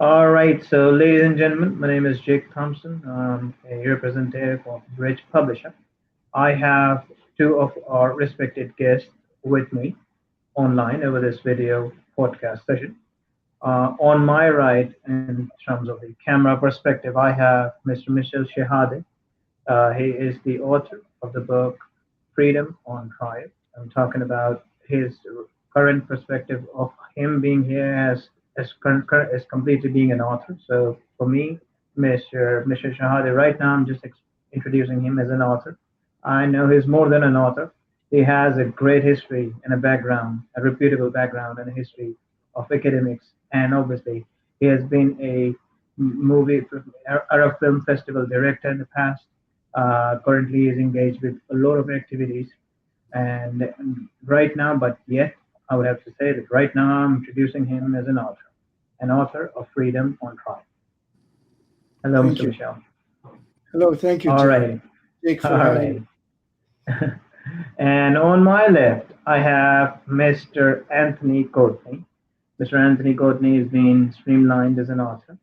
All right, so ladies and gentlemen, my name is Jake Thompson. I'm a representative of Bridge Publisher. I have two of our respected guests with me online over this video podcast session. On my right, in terms of the camera perspective, I have Mr. Michel Shehadeh. He is the author of the book Freedom on Trial. I'm talking about his current perspective of him being here as completely being an author. So for me, Mr. Shahade, right now I'm just introducing him as an author. I know he's more than an author. He has a great history and a background, a reputable background and a history of academics, and obviously he has been a movie Arab Film Festival director in the past. Currently, is engaged with a lot of activities, and right now, but yet, I would have to say that right now I'm introducing him as an author of Freedom on Trial. Hello, Thank Mr. you. Michelle. Hello, thank you, All Jake. right, Jake, all for having me. right. And on my left, I have Mr. Anthony Courtney. Mr. Anthony Courtney has been streamlined as an author.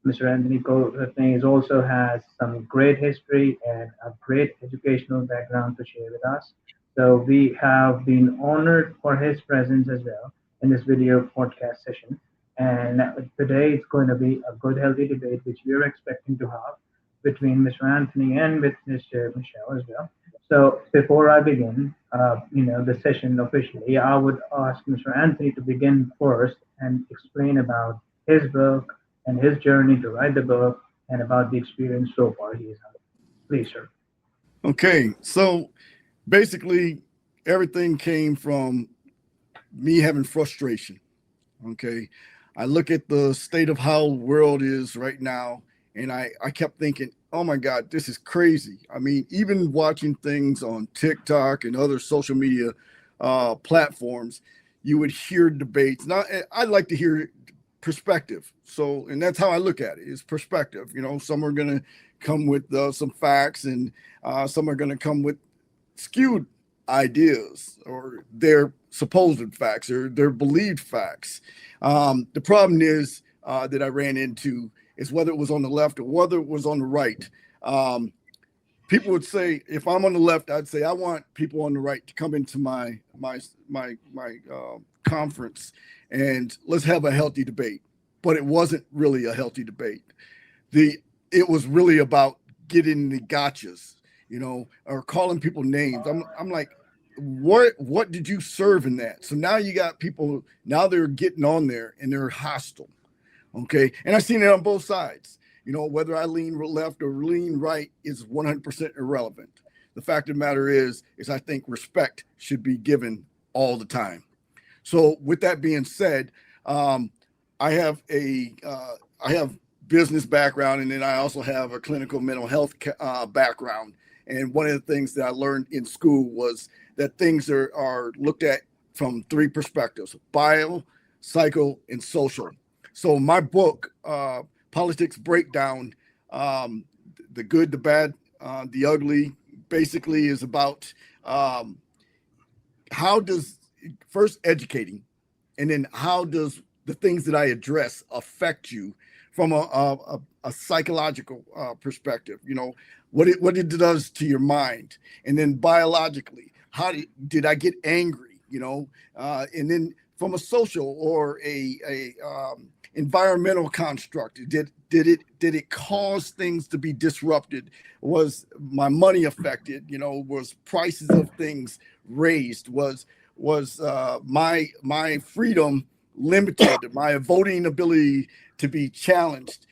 Mr. Anthony Courtney is also has some great history and a great educational background to share with us. So we have been honored for his presence as well in this video podcast session. And today it's going to be a good, healthy debate, which we are expecting to have between Mr. Anthony and with Mr. Michelle as well. So before I begin, the session officially, I would ask Mr. Anthony to begin first and explain about his book and his journey to write the book and about the experience so far he has had. Please, sir. Okay, so basically everything came from me having frustration. Okay, I look at the state of how the world is right now, and I kept thinking, oh my God, this is crazy. I mean, even watching things on TikTok and other social media platforms, you would hear debates. Now, I like to hear perspective. So, and that's how I look at it, is perspective. You know, some are going to come with some facts, and some are going to come with skewed ideas or their supposed facts or their believed facts. The problem is that I ran into is whether it was on the left or whether it was on the right. People would say, if I'm on the left, I'd say I want people on the right to come into my conference and let's have a healthy debate. But it wasn't really a healthy debate. It was really about getting the gotchas, or calling people names. I'm like, what did you serve in that? So now you got people, now they're getting on there and they're hostile. Okay. And I've seen it on both sides. Whether I lean left or lean right is 100% irrelevant. The fact of the matter is I think respect should be given all the time. So with that being said, I have business background, and then I also have a clinical mental health background. And one of the things that I learned in school was that things are looked at from three perspectives: bio, psycho, and social. So my book, Politics Breakdown, the good, the bad, the ugly, basically is about how does, first educating, and then how does the things that I address affect you from a psychological perspective, what it does to your mind, and then biologically, how did I get angry, and then from a social or a environmental construct, did it cause things to be disrupted? Was my money affected? Was prices of things raised? Was my freedom limited? My voting ability to be challenged?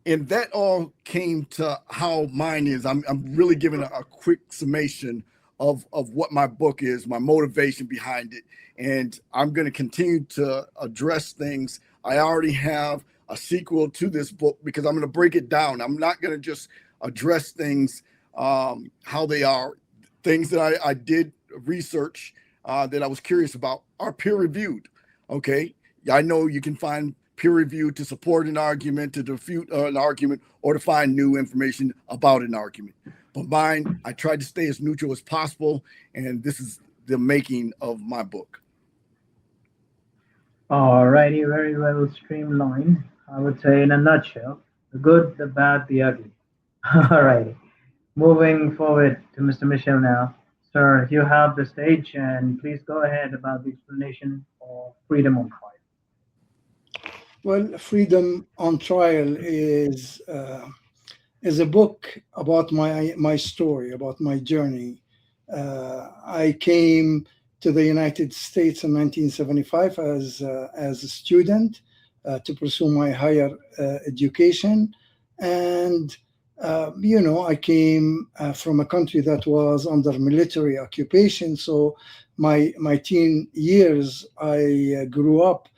And that all came to how mine is. I'm really giving a quick summation of what my book is, my motivation behind it. And I'm going to continue to address things. I already have a sequel to this book because I'm going to break it down. I'm not going to just address things how they are. Things that I did research that I was curious about are peer reviewed. Okay. I know you can find peer review to support an argument, to refute an argument, or to find new information about an argument. But mine, I tried to stay as neutral as possible, and this is the making of my book. Alrighty, very well streamlined. I would say in a nutshell, the good, the bad, the ugly. Alrighty. Moving forward to Mr. Michel now. Sir, you have the stage and please go ahead about the explanation of freedom on trial. Well, Freedom on Trial is a book about my story, about my journey. I came to the United States in 1975 as a student to pursue my higher education, and I came from a country that was under military occupation. So my teen years, I grew up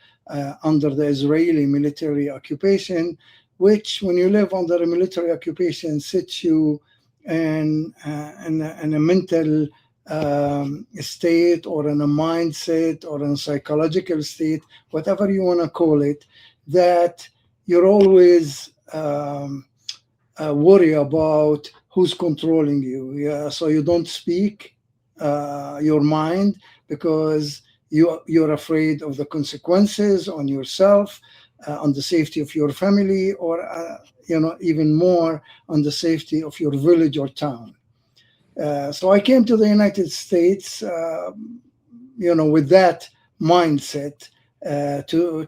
under the Israeli military occupation, which, when you live under a military occupation, sets you in a mental state, or in a mindset, or in a psychological state, whatever you want to call it, that you're always worry about who's controlling you. Yeah, so you don't speak your mind because you're afraid of the consequences on yourself, on the safety of your family, or even more on the safety of your village or town. So I came to the United States, with that mindset to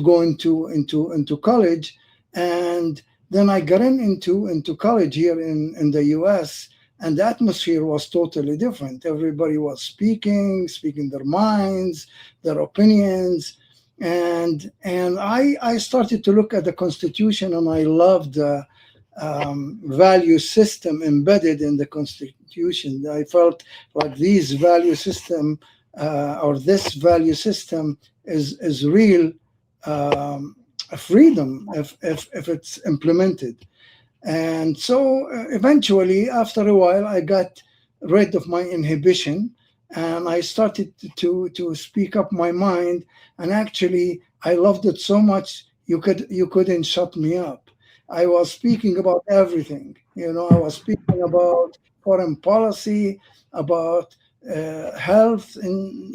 go into college, and then I got into college here in the U.S., and the atmosphere was totally different. Everybody was speaking their minds, their opinions, and I started to look at the Constitution, and I loved the value system embedded in the Constitution. I felt like this value system is real freedom if it's implemented. And so eventually, after a while, I got rid of my inhibition, and I started to speak up my mind. And actually, I loved it so much you couldn't shut me up. I was speaking about everything. I was speaking about foreign policy, about health in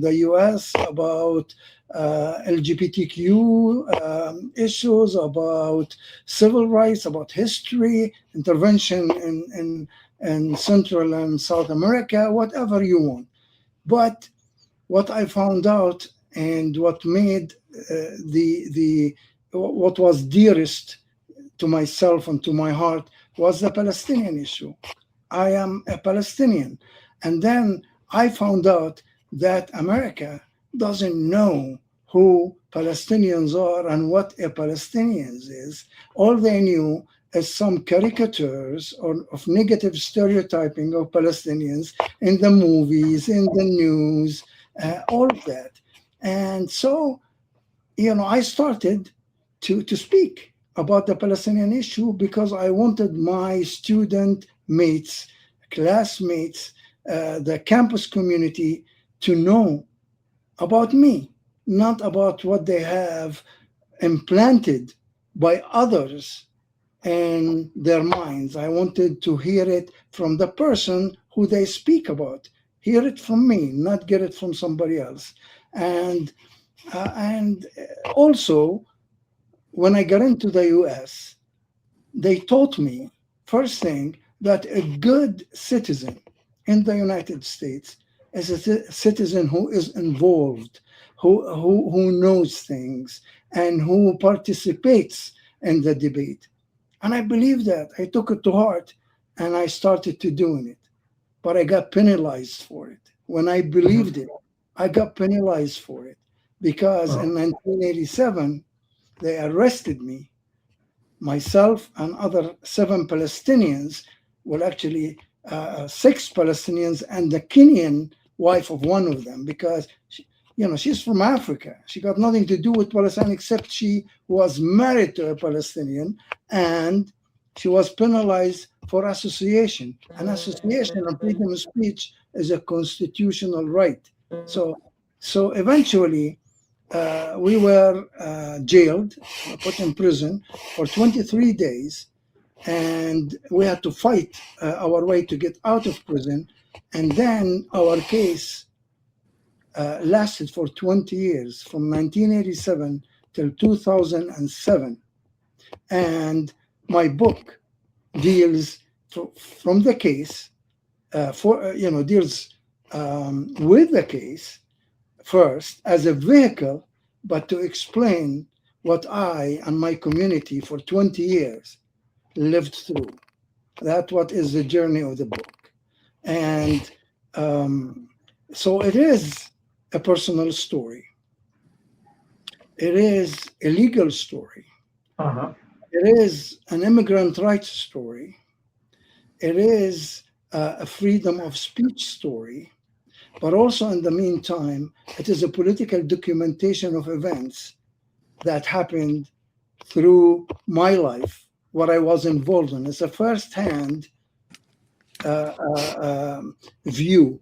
the U.S., about LGBTQ issues, about civil rights, about history, intervention in Central and South America, whatever you want. But what I found out, and what made what was dearest to myself and to my heart, was the Palestinian issue. I am a Palestinian. And then I found out that America doesn't know who Palestinians are and what a Palestinian is. All they knew is some caricatures of negative stereotyping of Palestinians in the movies, in the news, all of that. And so, I started to speak about the Palestinian issue because I wanted my student mates, classmates, the campus community to know about me, not about what they have implanted by others in their minds. I wanted to hear it from the person who they speak about. Hear it from me, not get it from somebody else. And also, when I got into the US, they taught me, first thing, that a good citizen in the United States is a citizen who is involved, who knows things, and who participates in the debate. And I believe that. I took it to heart, and I started to doing it. But I got penalized for it. When I believed it, I got penalized for it. Because in 1987, they arrested me, myself and other 7 Palestinians, well, actually 6 Palestinians and the Kenyan wife of one of them, because she's from Africa. She got nothing to do with Palestine except she was married to a Palestinian, and she was penalized for association. And association and freedom of speech is a constitutional right. So eventually, we were jailed, put in prison for 23 days, and we had to fight our way to get out of prison. And then our case lasted for 20 years, from 1987 till 2007. And my book deals from the case, deals with the case first as a vehicle, but to explain what I and my community for 20 years lived through. That's what is the journey of the book. And so it is a personal story. It is a legal story. Uh-huh. It is an immigrant rights story. It is a freedom of speech story. But also in the meantime, it is a political documentation of events that happened through my life, what I was involved in. It's a first-hand view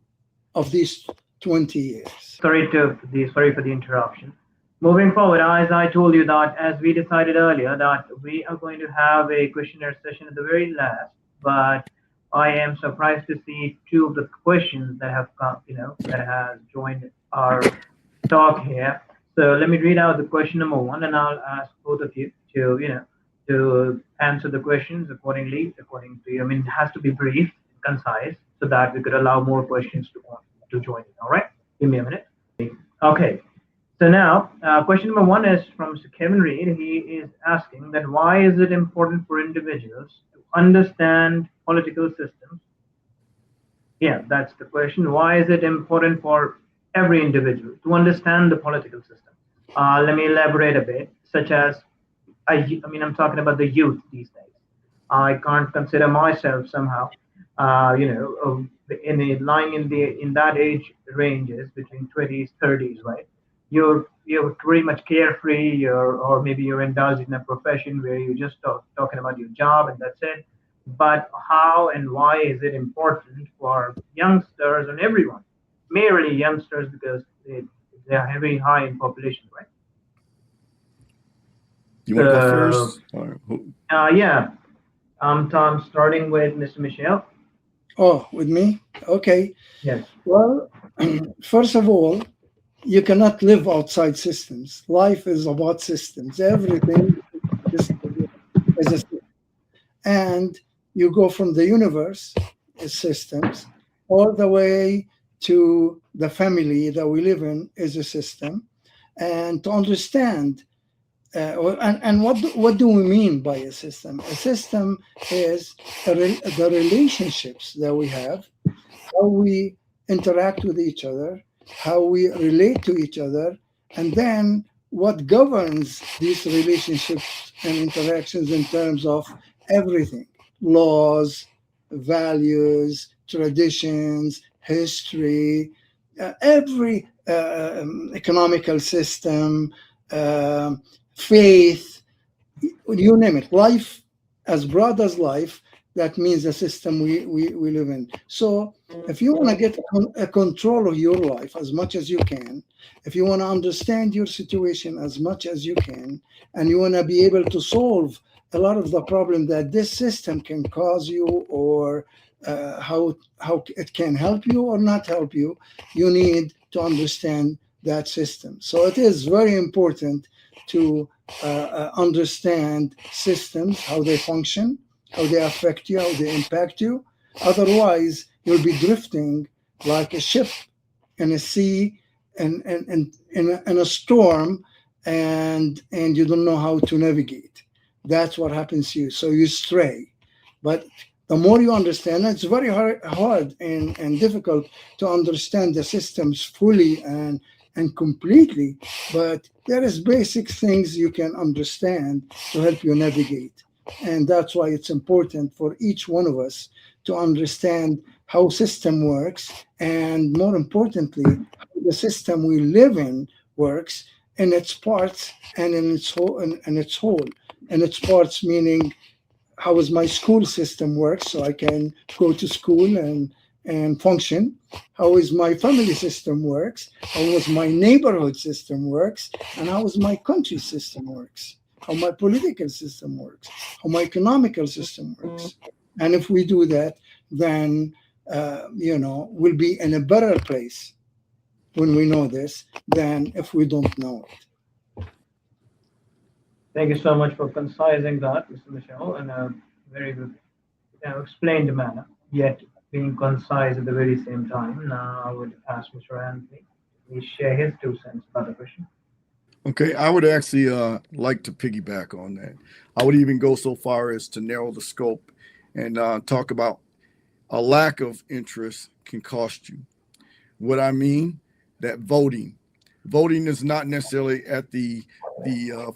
of these 20 years. Sorry for the interruption. Moving forward, as I told you that, as we decided earlier, that we are going to have a questionnaire session at the very last, but I am surprised to see two of the questions that have come, that has joined our talk here. So let me read out the question number one, and I'll ask both of you to answer the questions according to you. I mean, it has to be brief, concise, so that we could allow more questions to join in. All right, give me a minute. Okay. So now, question number one is from Kevin Reed. He is asking that why is it important for individuals to understand political systems? Yeah, that's the question. Why is it important for every individual to understand the political system? Let me elaborate a bit, such as, I'm talking about the youth these days. I can't consider myself somehow, lying in that age ranges between 20s, 30s, right? You're pretty much carefree, or maybe you're indulged in a profession where you're just talking about your job and that's it. But how and why is it important for youngsters and everyone, merely youngsters, because they are very high in population, right? You want to go first? Or who? Yeah, I'm starting with Mr. Michel. Oh, with me? Okay. Yes. Well, first of all, you cannot live outside systems. Life is about systems. Everything is a system. And you go from the universe, systems, all the way to the family that we live in is a system. And to understand, and what do we mean by a system? A system is the relationships that we have, how we interact with each other, how we relate to each other, and then what governs these relationships and interactions in terms of everything: laws, values, traditions, history, every economical system, faith, you name it. Life, as broad as life, that means the system we live in. So if you want to get a control of your life as much as you can, if you want to understand your situation as much as you can, and you want to be able to solve a lot of the problem that this system can cause you, or how it can help you or not help you, you need to understand that system. So it is very important to understand systems, how they function, how they affect you, how they impact you. Otherwise, you'll be drifting like a ship in a sea and in a storm, and you don't know how to navigate. That's what happens to you. So you stray. But the more you understand, it's very hard and difficult to understand the systems fully and completely. But there is basic things you can understand to help you navigate. And that's why it's important for each one of us to understand how system works, and more importantly, how the system we live in works in its parts and in its whole. In its parts meaning, how is my school system works, so I can go to school and function. How is my family system works? How is my neighborhood system works? And how is my country system works? How my political system works, how my economical system works. And if we do that, then we'll be in a better place when we know this than if we don't know it. Thank you so much for concising that, Mr. Michel, in a very good, explained manner, yet being concise at the very same time. Now, I would ask Mr. Anthony to please share his 2 cents about the question. Okay, I would actually like to piggyback on that. I would even go so far as to narrow the scope and talk about a lack of interest can cost you. What I mean, that voting is not necessarily at the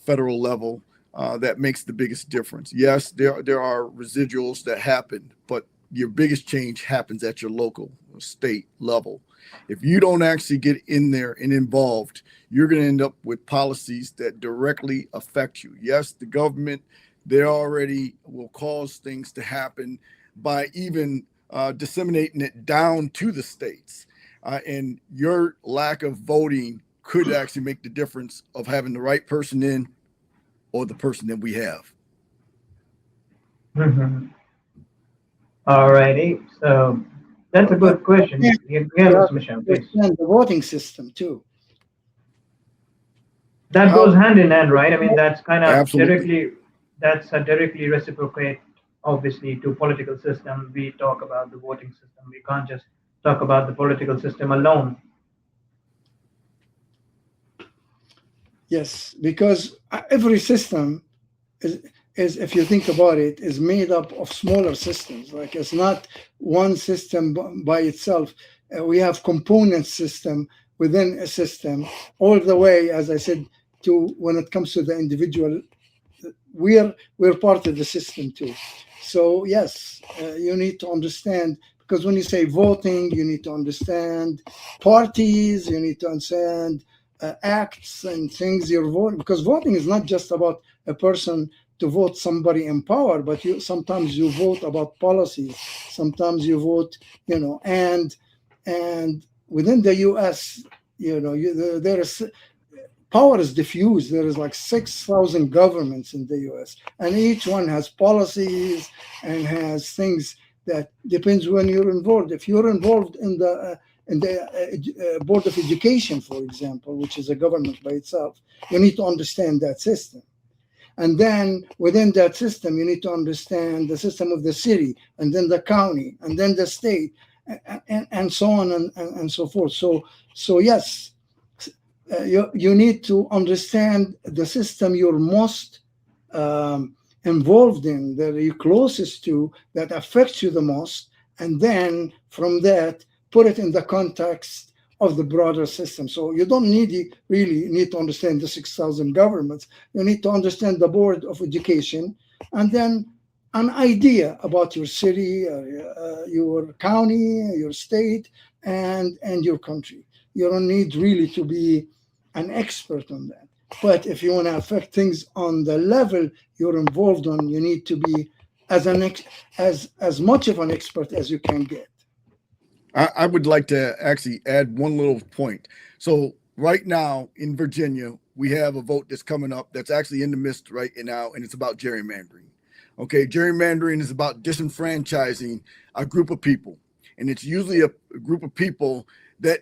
federal level that makes the biggest difference. Yes, there are residuals that happen, but your biggest change happens at your local state level. If you don't actually get in there and involved, you're going to end up with policies that directly affect you. Yes, the government, they already will cause things to happen by even disseminating it down to the states. And your lack of voting could actually make the difference of having the right person in or the person that we have. All righty. So that's a good question. Yeah, Yeah, you have Mr. to Michel, please. understand the voting system too. That How goes hand in hand, right? I mean, Absolutely. that's a directly reciprocate, obviously, to political system. We talk about the voting system. We can't just talk about the political system alone. Yes, because every system is, if you think about it, is made up of smaller systems. Like it's not one system by itself. We have component system within a system, all the way, as I said, to when it comes to the individual, we're part of the system too. So yes, you need to understand, because when you say voting, you need to understand parties, you need to understand acts and things you're voting, because voting is not just about a person to vote somebody in power, but sometimes you vote about policies, sometimes you vote, and within the US, there is power is diffused. There is like 6,000 governments in the US, and each one has policies and has things that depends when you're involved. If you're involved in the Board of Education, for example, which is a government by itself, you need to understand that system. And then within that system, you need to understand the system of the city, and then the county, and then the state, and so on and so forth. So yes, you need to understand the system you're most involved in, that you're closest to, that affects you the most, and then from that, put it in the context of the broader system. So you don't really need to understand the 6,000 governments. You need to understand the Board of Education, and then an idea about your city, your county, your state, and your country. You don't need really to be an expert on that. But if you want to affect things on the level you're involved on, you need to be as much of an expert as you can get. I would like to actually add one little point. So right now in Virginia, we have a vote that's coming up that's actually in the midst right now, and it's about gerrymandering. Okay, gerrymandering is about disenfranchising a group of people, and it's usually a group of people that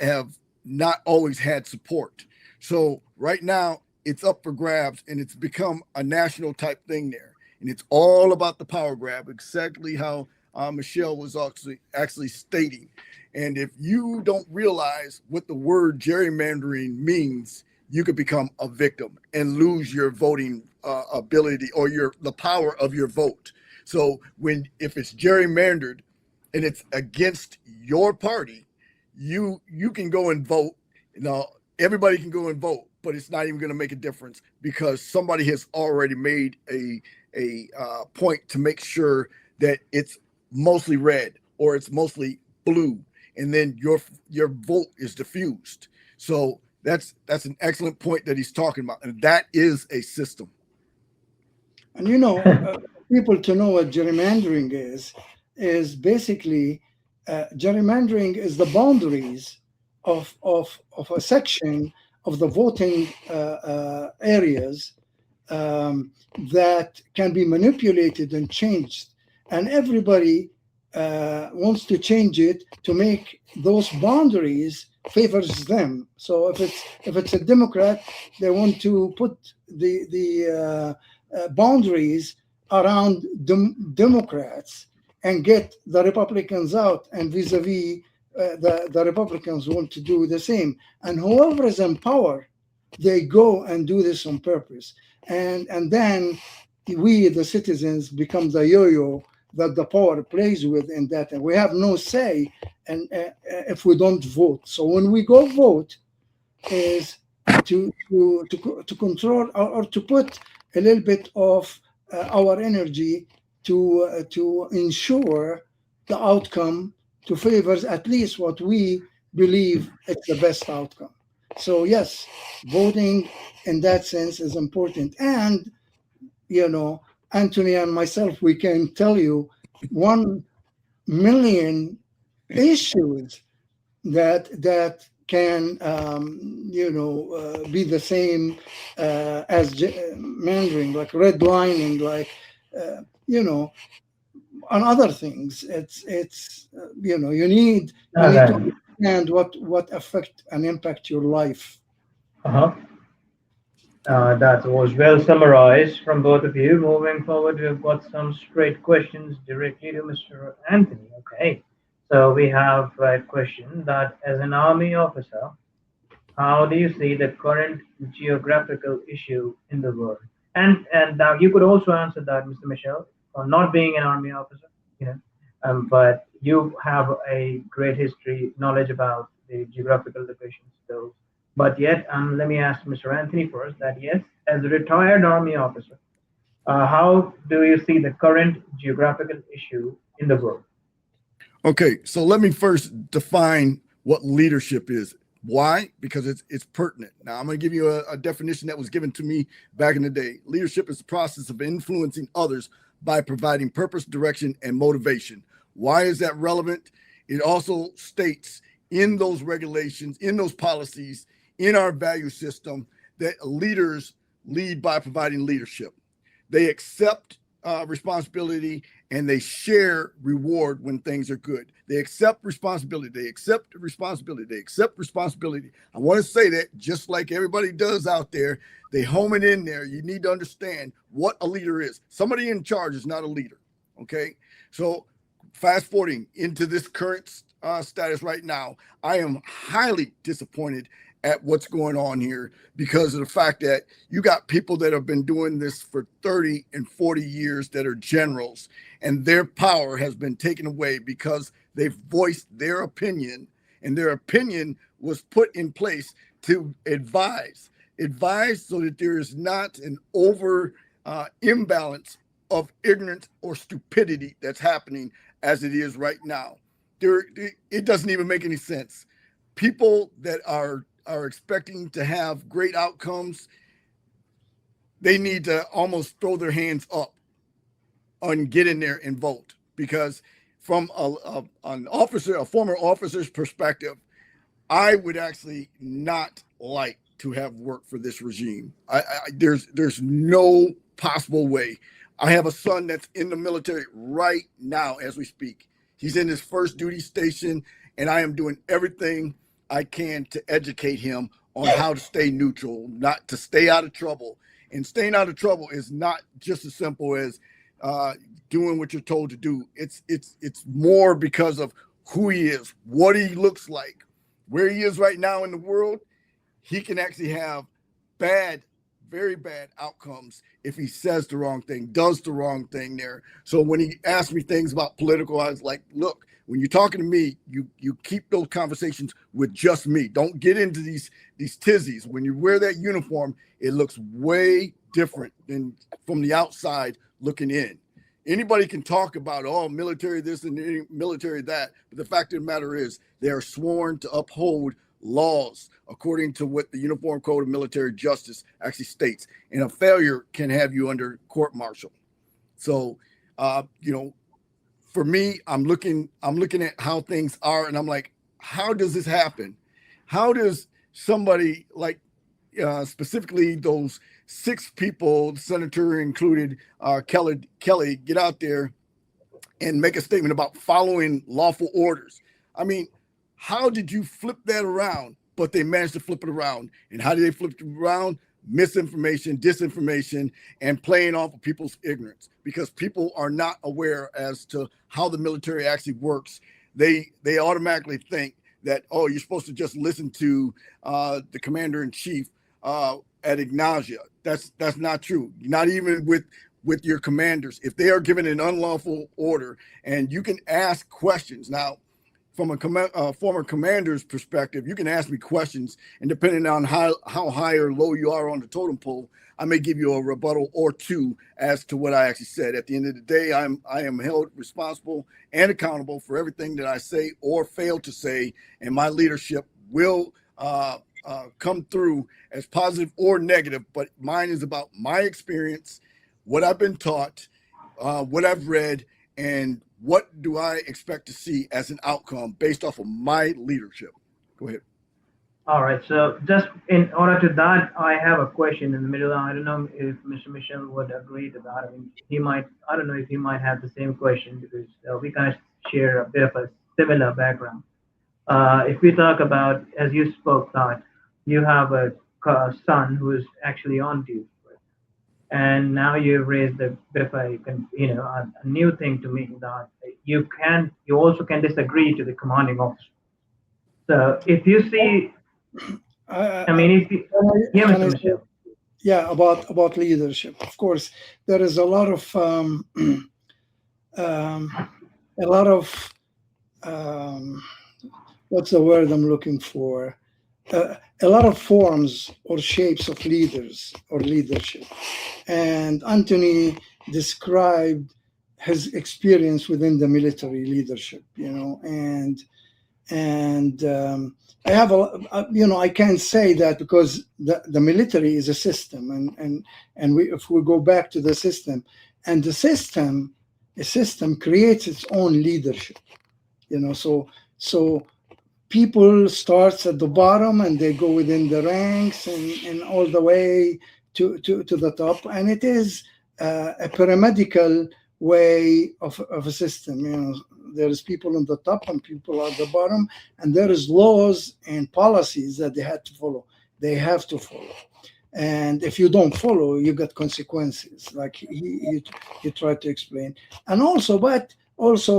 have not always had support. So right now it's up for grabs, and it's become a national type thing there, and it's all about the power grab, exactly how Michelle was actually stating. And if you don't realize what the word gerrymandering means, you could become a victim and lose your voting ability or the power of your vote. So if it's gerrymandered and it's against your party, you can go and vote. Everybody can go and vote, but it's not even going to make a difference because somebody has already made a point to make sure that it's mostly red or it's mostly blue, and then your vote is diffused. So that's an excellent point that he's talking about, and that is a system. And people to know what gerrymandering is basically gerrymandering is the boundaries of a section of the voting areas that can be manipulated and changed, and everybody wants to change it to make those boundaries favors them. So if it's a Democrat, they want to put the boundaries around Democrats and get the Republicans out, and vis-a-vis the Republicans want to do the same. And whoever is in power, they go and do this on purpose. And then we, the citizens, become the yo-yo that the power plays with in that. And we have no say and if we don't vote. So when we go vote is to control or to put a little bit of our energy to ensure the outcome to favors at least what we believe is the best outcome. So yes, voting in that sense is important. And Anthony and myself, we can tell you 1 million issues that can be the same as gerrymandering, like redlining, like on other things. It's you need to understand what affect and impact your life. Uh-huh. That was well summarized from both of you. Moving forward, we've got some straight questions directly to Mr. Anthony. Okay, so we have a question that as an army officer, how do you see the current geographical issue in the world? And now you could also answer that, Mr. Michel, for not being an army officer, but you have a great history, knowledge about the geographical locations. So, but yet, let me ask Mr. Anthony first. That yes, as a retired army officer, how do you see the current geographical issue in the world? Okay, so let me first define what leadership is. Why? Because it's pertinent. Now, I'm going to give you a definition that was given to me back in the day. Leadership is the process of influencing others by providing purpose, direction, and motivation. Why is that relevant? It also states in those regulations, in those policies, in our value system, that leaders lead by providing leadership. They accept responsibility and they share reward when things are good. They accept responsibility. They accept responsibility. They accept responsibility. I want to say that just like everybody does out there, they home it in there. You need to understand what a leader is. Somebody in charge is not a leader. Okay. So fast forwarding into this current status right now, I am highly disappointed at what's going on here because of the fact that you got people that have been doing this for 30 and 40 years that are generals, and their power has been taken away because they've voiced their opinion, and their opinion was put in place to advise so that there is not an imbalance of ignorance or stupidity that's happening as it is right now. It doesn't even make any sense. People that are expecting to have great outcomes, they need to almost throw their hands up and get in there and vote. Because from a former officer's perspective, I would actually not like to have worked for this regime. There's no possible way. I have a son that's in the military right now as we speak. He's in his first duty station, and I am doing everything I can to educate him on how to stay neutral, not to stay out of trouble. And staying out of trouble is not just as simple as doing what you're told to do. It's more because of who he is, what he looks like, where he is right now in the world. He can actually have very bad outcomes if he says the wrong thing, does the wrong thing there. So when he asked me things about political, I was like, look, when you're talking to me, you keep those conversations with just me. Don't get into these tizzies. When you wear that uniform, it looks way different than from the outside looking in. Anybody can talk about, military this and military that, but the fact of the matter is they are sworn to uphold laws according to what the Uniform Code of Military Justice actually states. And a failure can have you under court martial. So, for me, I'm looking at how things are, and I'm like, how does this happen? How does somebody like specifically those 6 people, the senator included, Kelly, get out there and make a statement about following lawful orders? I mean, how did you flip that around? But they managed to flip it around. And how did they flip it around? Misinformation, disinformation, and playing off of people's ignorance, because people are not aware as to how the military actually works. They automatically think that, oh, you're supposed to just listen to the commander in chief ad ignatia. That's not true. Not even with your commanders. If they are given an unlawful order, and you can ask questions. Now, from a former commander's perspective, you can ask me questions, and depending on how high or low you are on the totem pole, I may give you a rebuttal or two as to what I actually said. At the end of the day, I am held responsible and accountable for everything that I say or fail to say, and my leadership will come through as positive or negative. But mine is about my experience, what I've been taught, what I've read, and what do I expect to see as an outcome based off of my leadership? Go ahead. All right. So just in order to that, I have a question in the middle. I don't know if Mr. Michel would agree to that. I mean, he might. I don't know if he might have the same question, because we kind of share a bit of a similar background. If we talk about, as you spoke, that you have a son who is actually on duty, and now you've raised a bit of a new thing to me, that you also can disagree to the commanding officer. So if you see, I mean, if you, yeah, Can Mr. I say, Michel. yeah, about leadership. Of course, there is a lot of a lot of what's the word I'm looking for? A lot of forms or shapes of leaders or leadership. And Anthony described his experience within the military leadership, and I have I can't say that, because the military is a system, and if we go back to the system, and the system creates its own leadership, so people starts at the bottom and they go within the ranks and all the way to the top, and it is a pyramidal way of a system. There's people on the top and people at the bottom, and there is laws and policies that they have to follow, and if you don't follow, you get consequences, like he tried to explain. And also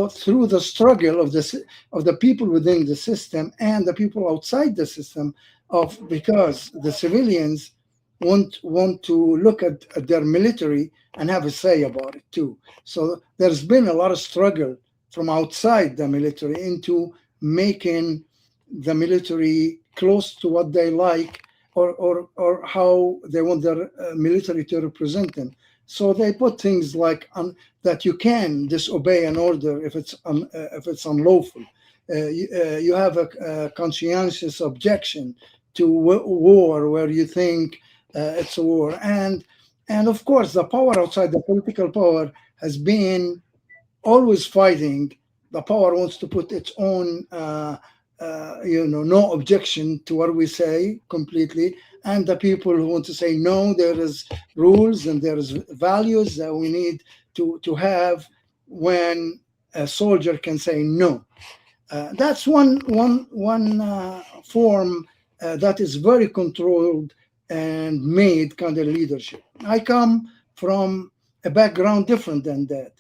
through the struggle of the people within the system and the people outside the system, because the civilians want to look at their military and have a say about it too. So there's been a lot of struggle from outside the military into making the military close to what they like, or how they want their military to represent them. So they put things like that you can disobey an order if it's unlawful. You have a conscientious objection to war where you think it's a war, and of course the power outside, the political power, has been always fighting. The power wants to put its own no objection to what we say completely, and the people who want to say no, there is rules and there is values that we need to have when a soldier can say no. That's one form that is very controlled and made kind of leadership. I come from a background different than that.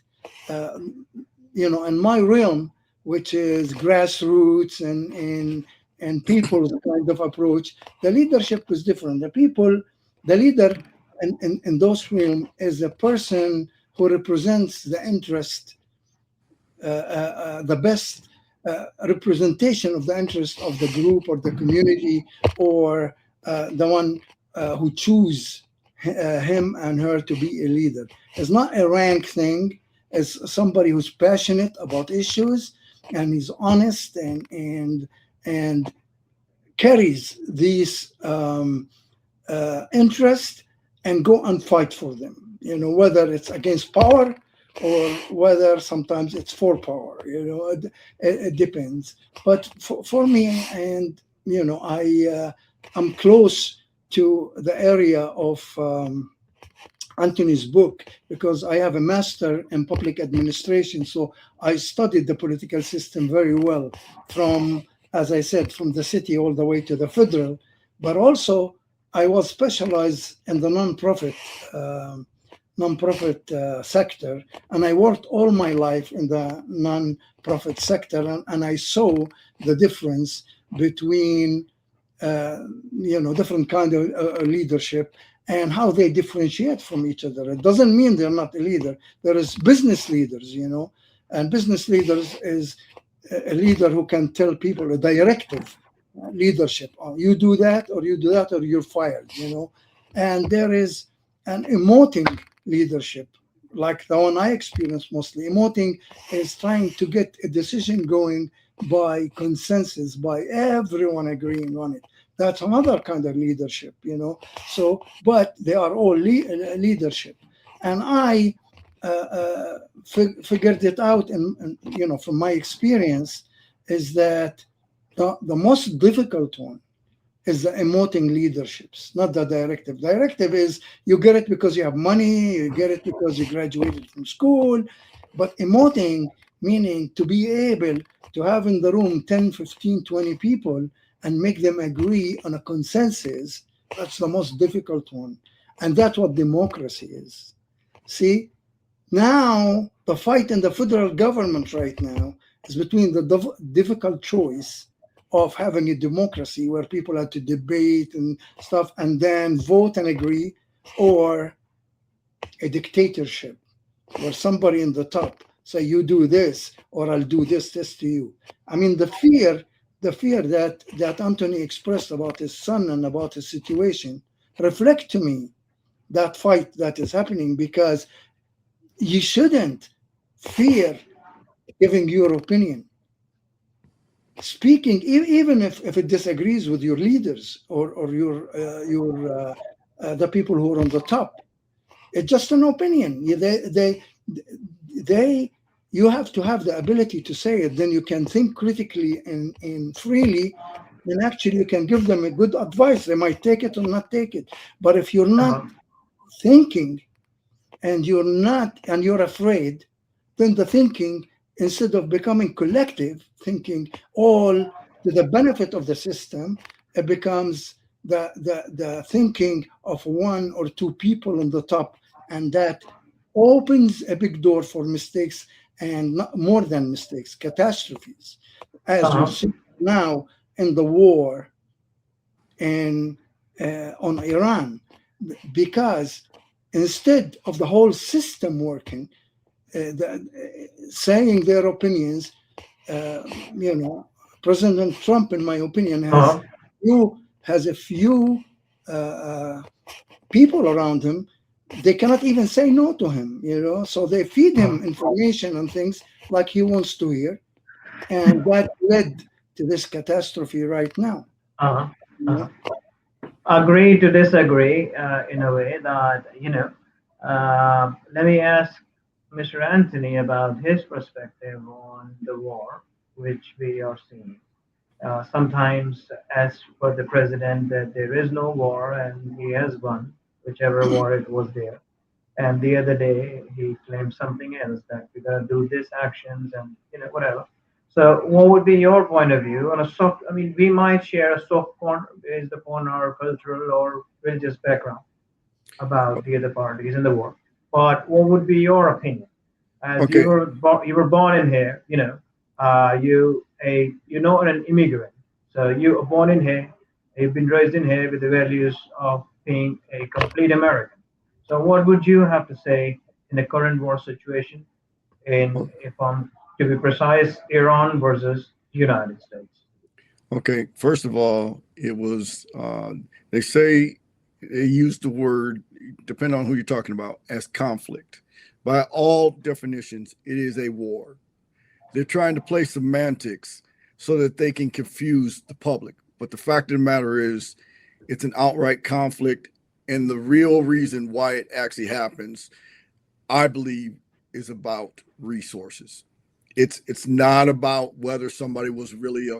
In my realm, which is grassroots and people's kind of approach, the leadership is different. The leader in those realms is a person who represents the interest, the best representation of the interest of the group or the community, or the one who choose him and her to be a leader. It's not a rank thing. It's somebody who's passionate about issues, and he's honest and carries these interests and go and fight for them. Whether it's against power or whether sometimes it's for power. It depends. But for me, and I'm close to the area of Anthony's book, because I have a master in public administration. So I studied the political system very well, from as I said, from the city all the way to the federal, but also I was specialized in the nonprofit sector, and I worked all my life in the nonprofit sector, and I saw the difference between different kind of leadership and how they differentiate from each other. It doesn't mean they're not a leader. There is business leaders, and business leaders is a leader who can tell people a directive leadership. Oh, you do that, or you do that, or you're fired. And there is an emoting leadership, like the one I experienced mostly. Emoting is trying to get a decision going by consensus, by everyone agreeing on it. That's another kind of leadership, So, but they are all leadership, and I figured it out, and from my experience, is that the most difficult one is the emoting leaderships, not the directive. Directive is you get it because you have money, you get it because you graduated from school. But emoting, meaning to be able to have in the room 10, 15, 20 people and make them agree on a consensus, that's the most difficult one. And that's what democracy is. See, now the fight in the federal government right now is between the difficult choice of having a democracy where people have to debate and stuff and then vote and agree, or a dictatorship where somebody in the top say, you do this or I'll do this to you. I mean, the fear that Anthony expressed about his son and about his situation reflect to me that fight that is happening, because you shouldn't fear giving your opinion. Speaking, even if it disagrees with your leaders or your the people who are on the top, it's just an opinion. You have to have the ability to say it. Then you can think critically and freely, and actually you can give them a good advice. They might take it or not take it. But if you're not thinking and you're afraid, then the thinking, instead of becoming collective thinking, all to the benefit of the system, it becomes the thinking of one or two people on the top, and that opens a big door for mistakes, and not more than mistakes, catastrophes, as we see now in the war on Iran, because instead of the whole system working, saying their opinions, President Trump, in my opinion, has a few people around him. They cannot even say no to him, so they feed him information and things like he wants to hear, and that led to this catastrophe right now. Agree to disagree in a way that, let me ask Mr. Anthony about his perspective on the war which we are seeing. Sometimes, as for the president, that there is no war and he has won, whichever war it was there. And the other day he claimed something else, that we're gonna do this actions and whatever. So, what would be your point of view on a soft? I mean, we might share a soft corner based upon our cultural or religious background about the other parties in the war. But what would be your opinion? As Okay. you were born in here, you're not an immigrant, so you were born in here, you've been raised in here with the values of being a complete American. So what would you have to say in the current war situation, in, if I'm to be precise, Iran versus the United States? Okay. First of all, it was, they say, they use the word, depending on who you're talking about, as conflict. By all definitions, it is a war. They're trying to play semantics so that they can confuse the public. But the fact of the matter is, it's an outright conflict. And the real reason why it actually happens, I believe, is about resources. It's not about whether somebody was really a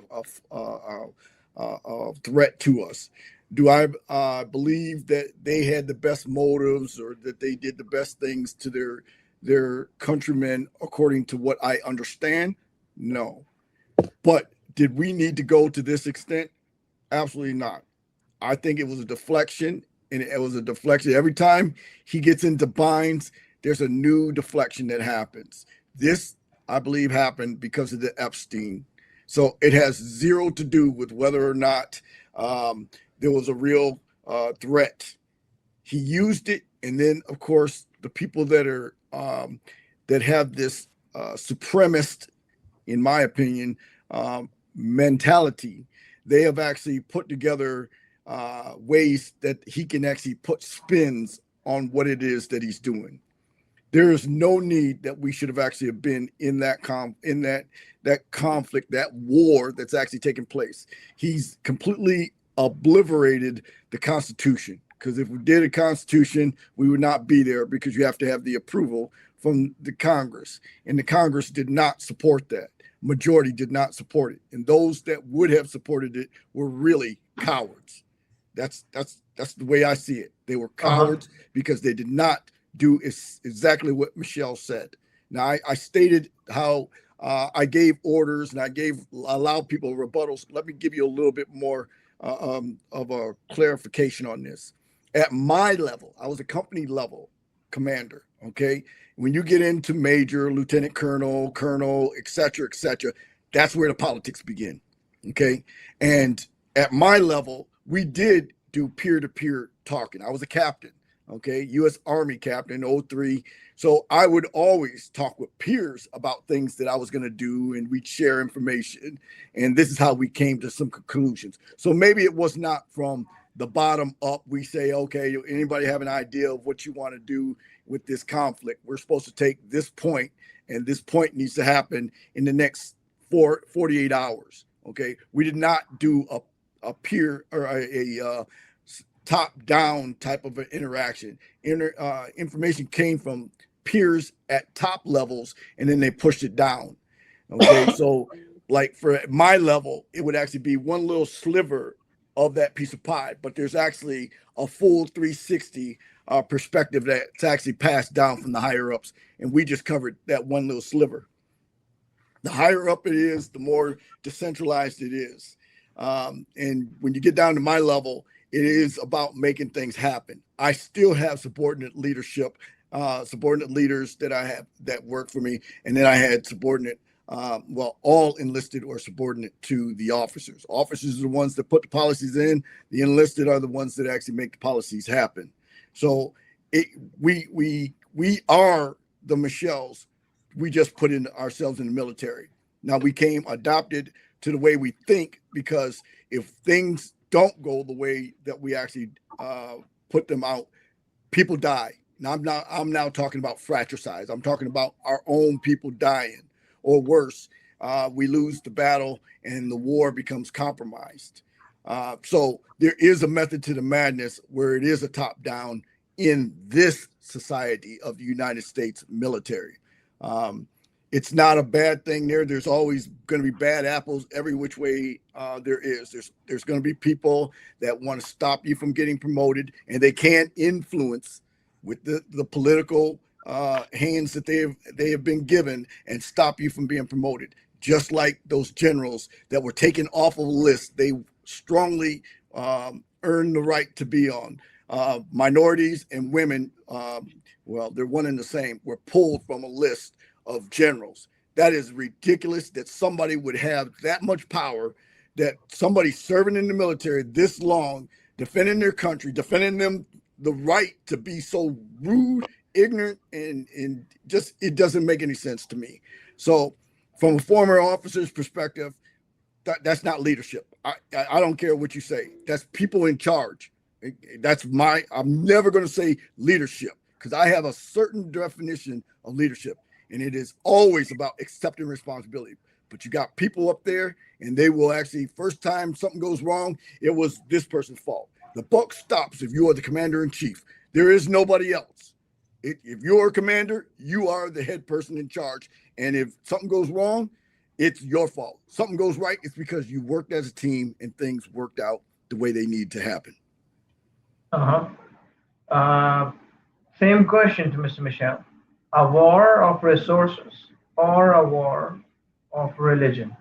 threat to us. Do I believe that they had the best motives or that they did the best things to their countrymen according to what I understand? No. But Did we need to go to this extent? Absolutely not. I think it was a deflection, and it was a deflection. Every time he gets into binds, there's a new deflection that happens. This, I believe, happened because of the Epstein. So it has zero to do with whether or not there was a real threat. He used it, and then, of course, the people that are that have this supremacist, in my opinion, mentality, they have actually put together ways that he can actually put spins on what it is that he's doing. There is no need that we should have actually been in that that conflict, that war that's actually taking place. He's completely obliterated the Constitution, because if we did a Constitution, we would not be there, because you have to have the approval from the Congress, and the Congress did not support that. Majority did not support it, and those that would have supported it were really cowards. That's the way I see it. They were cowards because they did not do exactly what Michel said. Now, I stated how I gave orders and I allowed people rebuttals. Let me give you a little bit more of a clarification on this. At my level, I was a company level commander. Okay, when you get into major, lieutenant colonel, et cetera, that's where the politics begin. Okay, and at my level, we did do peer-to-peer talking. I was a captain. Okay, U.S. Army captain, 03. So I would always talk with peers about things that I was going to do, and we'd share information. And this is how we came to some conclusions. So maybe it was not from the bottom up. We say, okay, anybody have an idea of what you want to do with this conflict? We're supposed to take this point, and this point needs to happen in the next 48 hours. Okay, we did not do a peer or a top-down type of an interaction. Information came from peers at top levels, and then they pushed it down. Okay, so like for my level, it would actually be one little sliver of that piece of pie, but there's actually a full 360 perspective that's actually passed down from the higher ups, and we just covered that one little sliver. The higher up it is, the more decentralized it is. And when you get down to my level, it is about making things happen. I still have subordinate leadership, subordinate leaders that I have that work for me. And then I had subordinate, all enlisted or subordinate to the officers. Officers are the ones that put the policies in. The enlisted are the ones that actually make the policies happen. So we are the Michels. We just put in ourselves in the military. Now we came adopted to the way we think, because if things don't go the way that we actually put them out, people die. Now I'm now talking about fratricides. I'm talking about our own people dying, or worse, we lose the battle and the war becomes compromised. So there is a method to the madness where it is a top down in this society of the United States military. It's not a bad thing there. There's always going to be bad apples every which way there is. There's going to be people that want to stop you from getting promoted, and they can't influence with the political hands that they have been given and stop you from being promoted. Just like those generals that were taken off of a list, they strongly earned the right to be on. Minorities and women, they're one and the same, were pulled from a list of generals. That is ridiculous that somebody would have that much power, that somebody serving in the military this long, defending their country, defending them the right to be so rude, ignorant, and just, it doesn't make any sense to me. So from a former officer's perspective, that's not leadership. I don't care what you say. That's people in charge. I'm never going to say leadership, because I have a certain definition of leadership. And it is always about accepting responsibility. But you got people up there, and they will actually, first time something goes wrong, it was this person's fault. The buck stops if you are the commander in chief. There is nobody else. If you're a commander, you are the head person in charge. And if something goes wrong, it's your fault. Something goes right, it's because you worked as a team and things worked out the way they need to happen. Same question to Mr. Michel. A war of resources or a war of religion?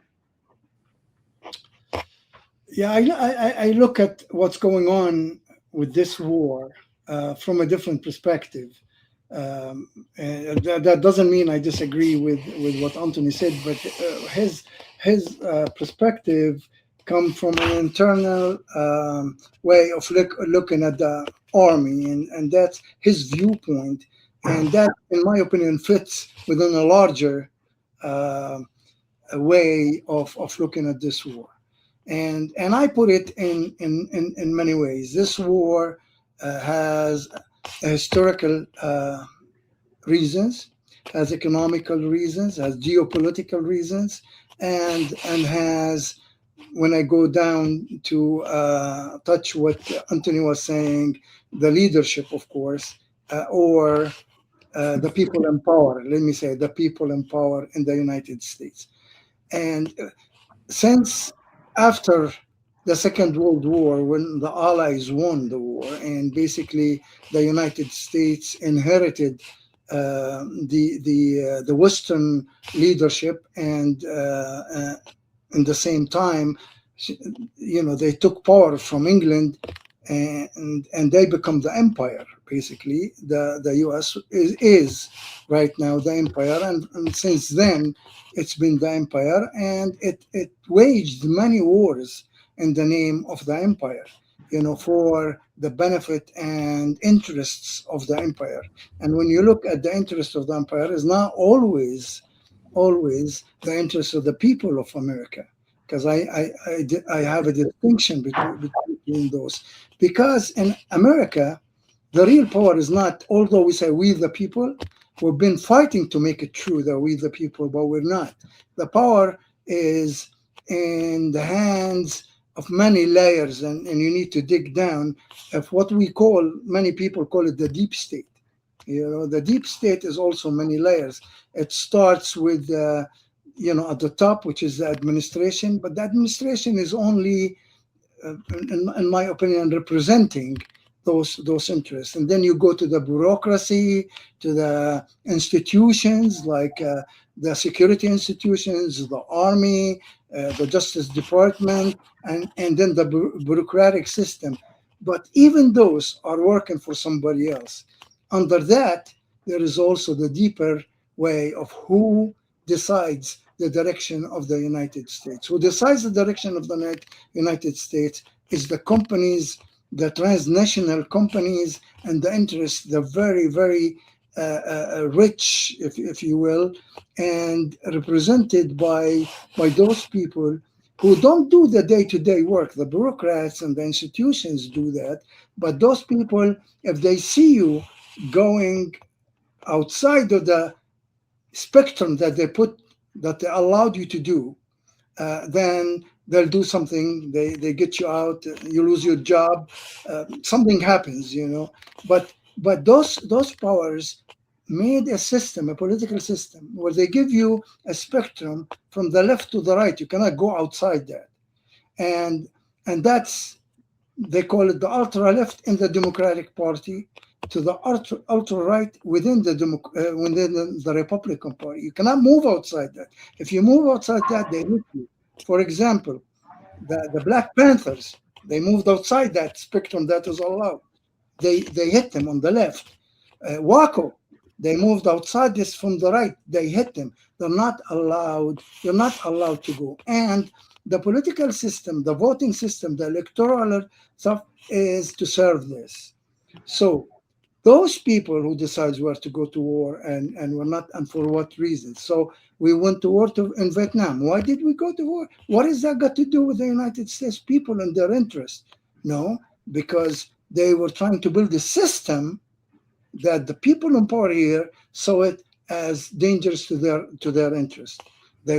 Yeah, I look at what's going on with this war from a different perspective. And that doesn't mean I disagree with what Anthony said, but his perspective come from an internal way of looking at the army, and that's his viewpoint, and that, in my opinion, fits within a larger uh, way of looking at this war. And I put it in many ways. This war has historical reasons, has economical reasons, has geopolitical reasons, and has, when I go down to touch what Anthony was saying, the leadership, of course, or the people in power. Let me say the people in power in the United States. And since after the Second World War, when the Allies won the war, and basically the United States inherited the Western leadership, and in the same time, they took power from England, and they become the empire. Basically, the U.S. is right now the empire, and since then it's been the empire, and it waged many wars in the name of the empire, for the benefit and interests of the empire. And when you look at the interest of the empire, is not always the interest of the people of America, because I have a distinction between those. Because in America, the real power is not, although we say we the people, we've been fighting to make it true that we the people, but we're not. The power is in the hands of many layers, and you need to dig down of what many people call it the deep state. The deep state is also many layers. It starts with, at the top, which is the administration, but the administration is only, in my opinion, representing those interests. And then you go to the bureaucracy, to the institutions like the security institutions, the army, the Justice Department, and then the bureaucratic system. But even those are working for somebody else. Under that, there is also the deeper way of who decides the direction of the United States. Who decides the direction of the United States is the companies, the transnational companies, and the interests, the very, very rich, if you will, and represented by those people who don't do the day-to-day work. The bureaucrats and the institutions do that, but those people, if they see you going outside of the spectrum that they allowed you to do, then they'll do something. They get you out. You lose your job. Something happens, But those powers made a political system, where they give you a spectrum from the left to the right. You cannot go outside that, and that's, they call it the ultra left in the Democratic Party, to the ultra right within the Republican Party. You cannot move outside that. If you move outside that, they hit you. For example, the Black Panthers, they moved outside that spectrum that is allowed. They hit them on the left. Waco, they moved outside this from the right. They hit them. They're not allowed. You're not allowed to go. And the political system, the voting system, the electoral stuff is to serve this. So those people who decide where to go to war and were not, and for what reasons. So we went to war in Vietnam. Why did we go to war? What has that got to do with the United States people and their interest? No, because they were trying to build a system that the people in power here saw it as dangerous to their interest. They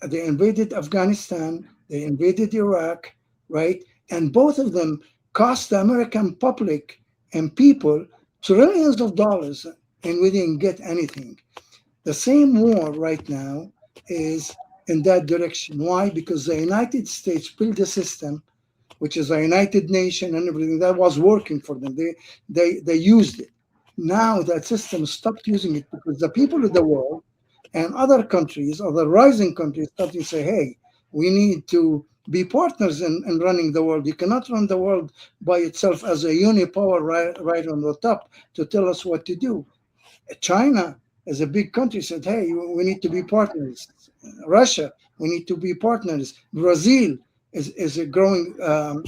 invaded Afghanistan, they invaded Iraq, right? And both of them cost the American public and people trillions of dollars, and we didn't get anything. The same war right now is in that direction. Why? Because the United States built a system, which is a United Nation and everything that was working for them. They used it. Now that system stopped using it because the people of the world and other countries, other rising countries, started to say, hey, we need to be partners in running the world. You cannot run the world by itself as a unipower right on the top to tell us what to do. China, as a big country, said, hey, we need to be partners. Russia, we need to be partners. Brazil is a growing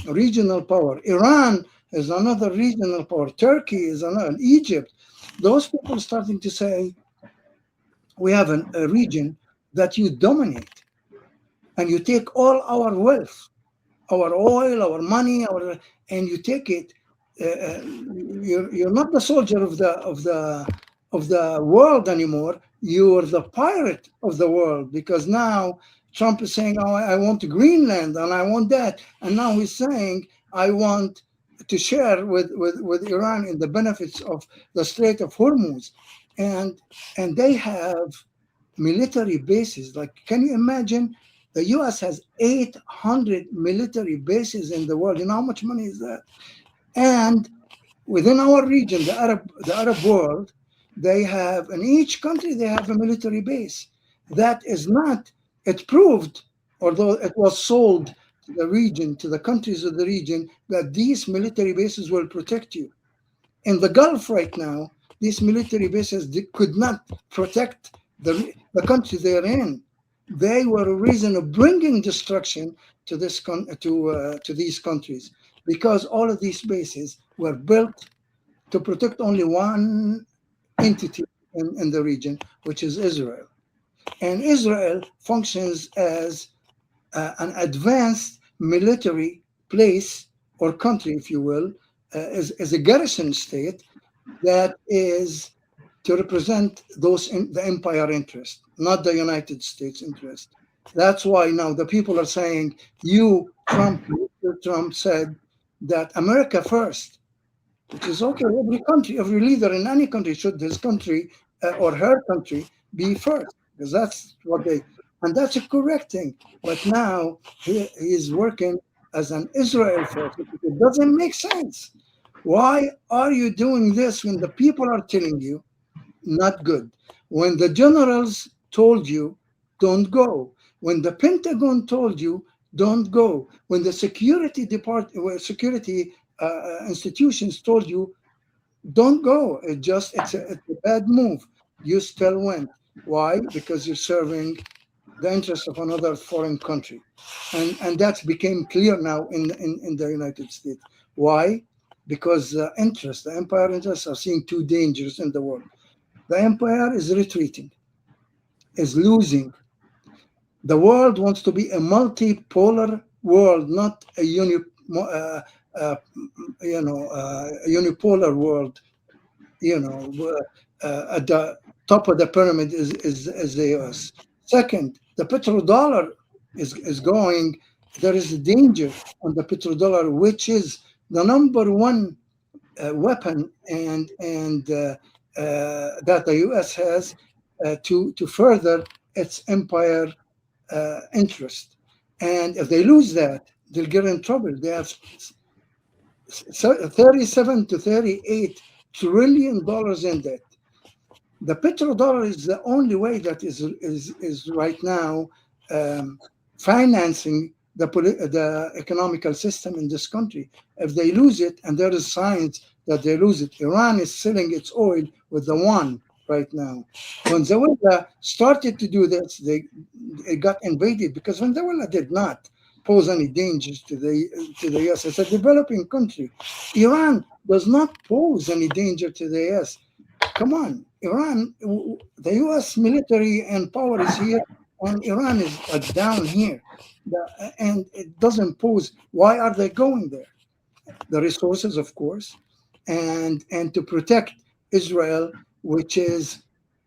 regional power. Iran is another regional power. Turkey is another. Egypt. Those people starting to say, we have a region that you dominate, and you take all our wealth, our oil, our money, and you take it. You're not the soldier of the world anymore. You're the pirate of the world, because now Trump is saying, "Oh, I want Greenland and I want that," and now he's saying, "I want to share with Iran in the benefits of the Strait of Hormuz," and they have military bases. Like, can you imagine? The U.S. has 800 military bases in the world. You know how much money is that? And within our region, the Arab world, they have, in each country, they have a military base. That is not, it proved, although it was sold to the region, to the countries of the region, that these military bases will protect you. In the Gulf right now, these military bases could not protect the country they're in. They were a reason of bringing destruction to these countries, because all of these bases were built to protect only one entity in the region, which is Israel. And Israel functions as an advanced military place or country, if you will, as a garrison state that is to represent the empire interest, not the United States interest. That's why now the people are saying, Mr. Trump said that America first, which is okay. Every country, every leader in any country should his country or her country be first, because that's what and that's a correct thing. But now he is working as an Israel first. It doesn't make sense. Why are you doing this when the people are telling you not good? When the generals told you, don't go. When the Pentagon told you, don't go. When the security institutions told you, don't go. It's a bad move. You still went. Why? Because you're serving the interests of another foreign country, and that became clear now in the United States. Why? Because the empire interests are seeing two dangers in the world. The empire is retreating, is losing. The world wants to be a multipolar world, not a unipolar world. At the top of the pyramid is the US. Second, the petrodollar is going. There is a danger on the petrodollar, which is the number one weapon that the U.S. has to further its empire interest. And if they lose that, they'll get in trouble. They have 37 to 38 trillion dollars in debt. The petrodollar is the only way that is right now financing the economical system in this country. If they lose it, and there is signs that they lose it, Iran is selling its oil with the yuan right now. Venezuela started to do this, it got invaded because Venezuela did not pose any dangers to the US. It's a developing country. Iran does not pose any danger to the US. Come on, Iran, the US military and power is here, and Iran is down here. And it doesn't pose. Why are they going there? The resources, of course, and to protect Israel, which is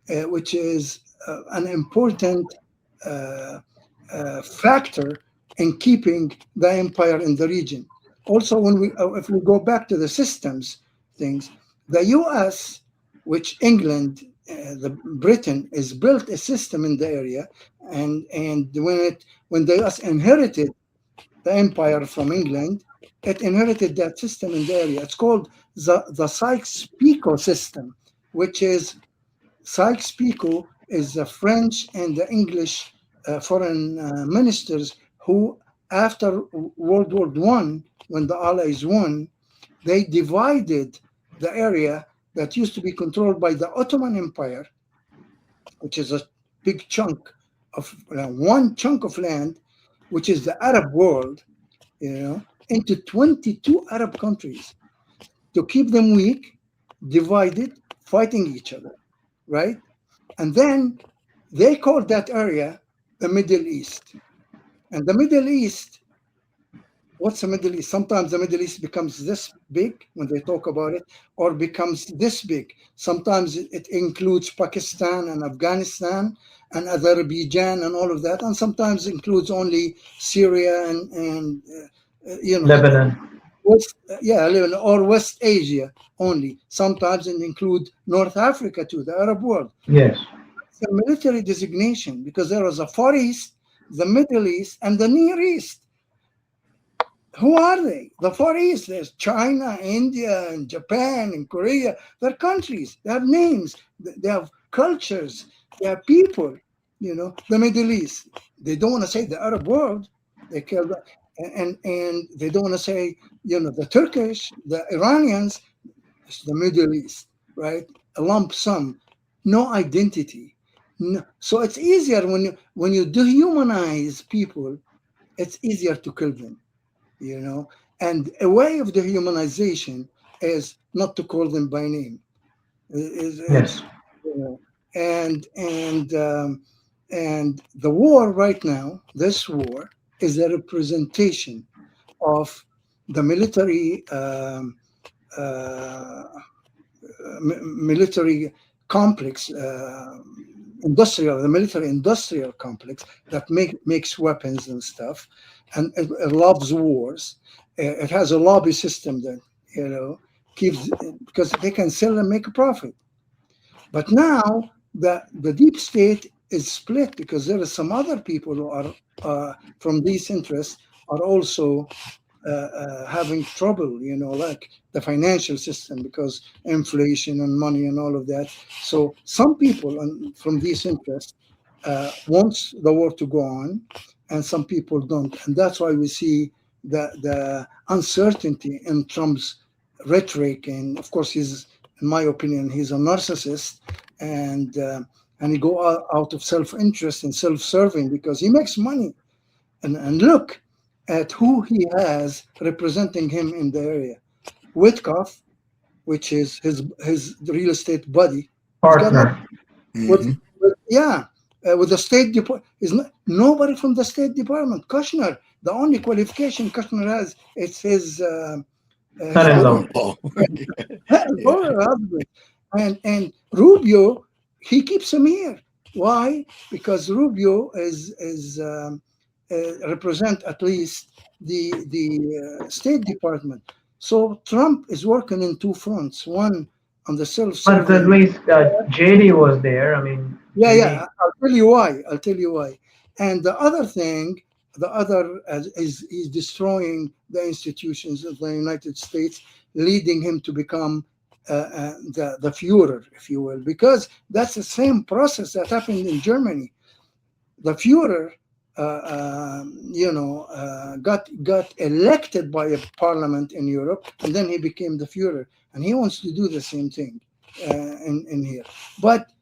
an important factor in keeping the empire in the region. Also, if we go back to the systems things, the U.S., which England, Britain, has built a system in the area, and when the U.S. inherited the empire from England, it inherited that system in the area. It's called the Sykes-Picot system, which is Sykes-Picot is the French and the English foreign ministers who after World War One, when the Allies won, they divided the area that used to be controlled by the Ottoman Empire, which is a big chunk of one chunk of land, which is the Arab world, into 22 Arab countries to keep them weak, divided, fighting each other, right? And then they called that area the Middle East. And the Middle East, what's the Middle East? Sometimes the Middle East becomes this big when they talk about it, or becomes this big. Sometimes it includes Pakistan and Afghanistan and Azerbaijan and all of that, and sometimes includes only Syria and Lebanon. West, or West Asia only. Sometimes it include North Africa too, the Arab world. Yes. It's a military designation because there was a Far East, the Middle East, and the Near East. Who are they? The Far East, there's China, India, and Japan, and Korea. They're countries. They have names. They have cultures. They have people. The Middle East. They don't want to say the Arab world. They care that, and they don't want to say, the Turkish, the Iranians. It's the Middle East, right? A lump sum, no identity. No. So it's easier when you dehumanize people. It's easier to kill them. And a way of dehumanization is not to call them by name. Yes. And the war right now, this war, is a representation of the military military complex, the military industrial complex that makes weapons and stuff, and it loves wars. It has a lobby system that keeps, because they can sell and make a profit. But now the deep state is split because there are some other people who are from these interests are also having trouble, like the financial system, because inflation and money and all of that. So some people from these interests wants the war to go on, and some people don't. And that's why we see the uncertainty in Trump's rhetoric. And of course, in my opinion, he's a narcissist, and he go out of self-interest and self-serving because he makes money. And look at who he has representing him in the area. Witkoff, which is his real estate buddy. Partner. With the State Department. Is nobody from the State Department. Kushner, the only qualification Kushner has, it's his Son-in-law. husband. And Rubio, he keeps him here. Why? Because Rubio is represent at least the State Department. So Trump is working in two fronts. One on the self-serving. But at least JD was there. I mean. Yeah. I'll tell you why. And the other thing, is he's destroying the institutions of the United States, leading him to become the Führer, if you will, because that's the same process that happened in Germany. The Führer, got elected by a parliament in Europe, and then he became the Führer, and he wants to do the same thing in here. But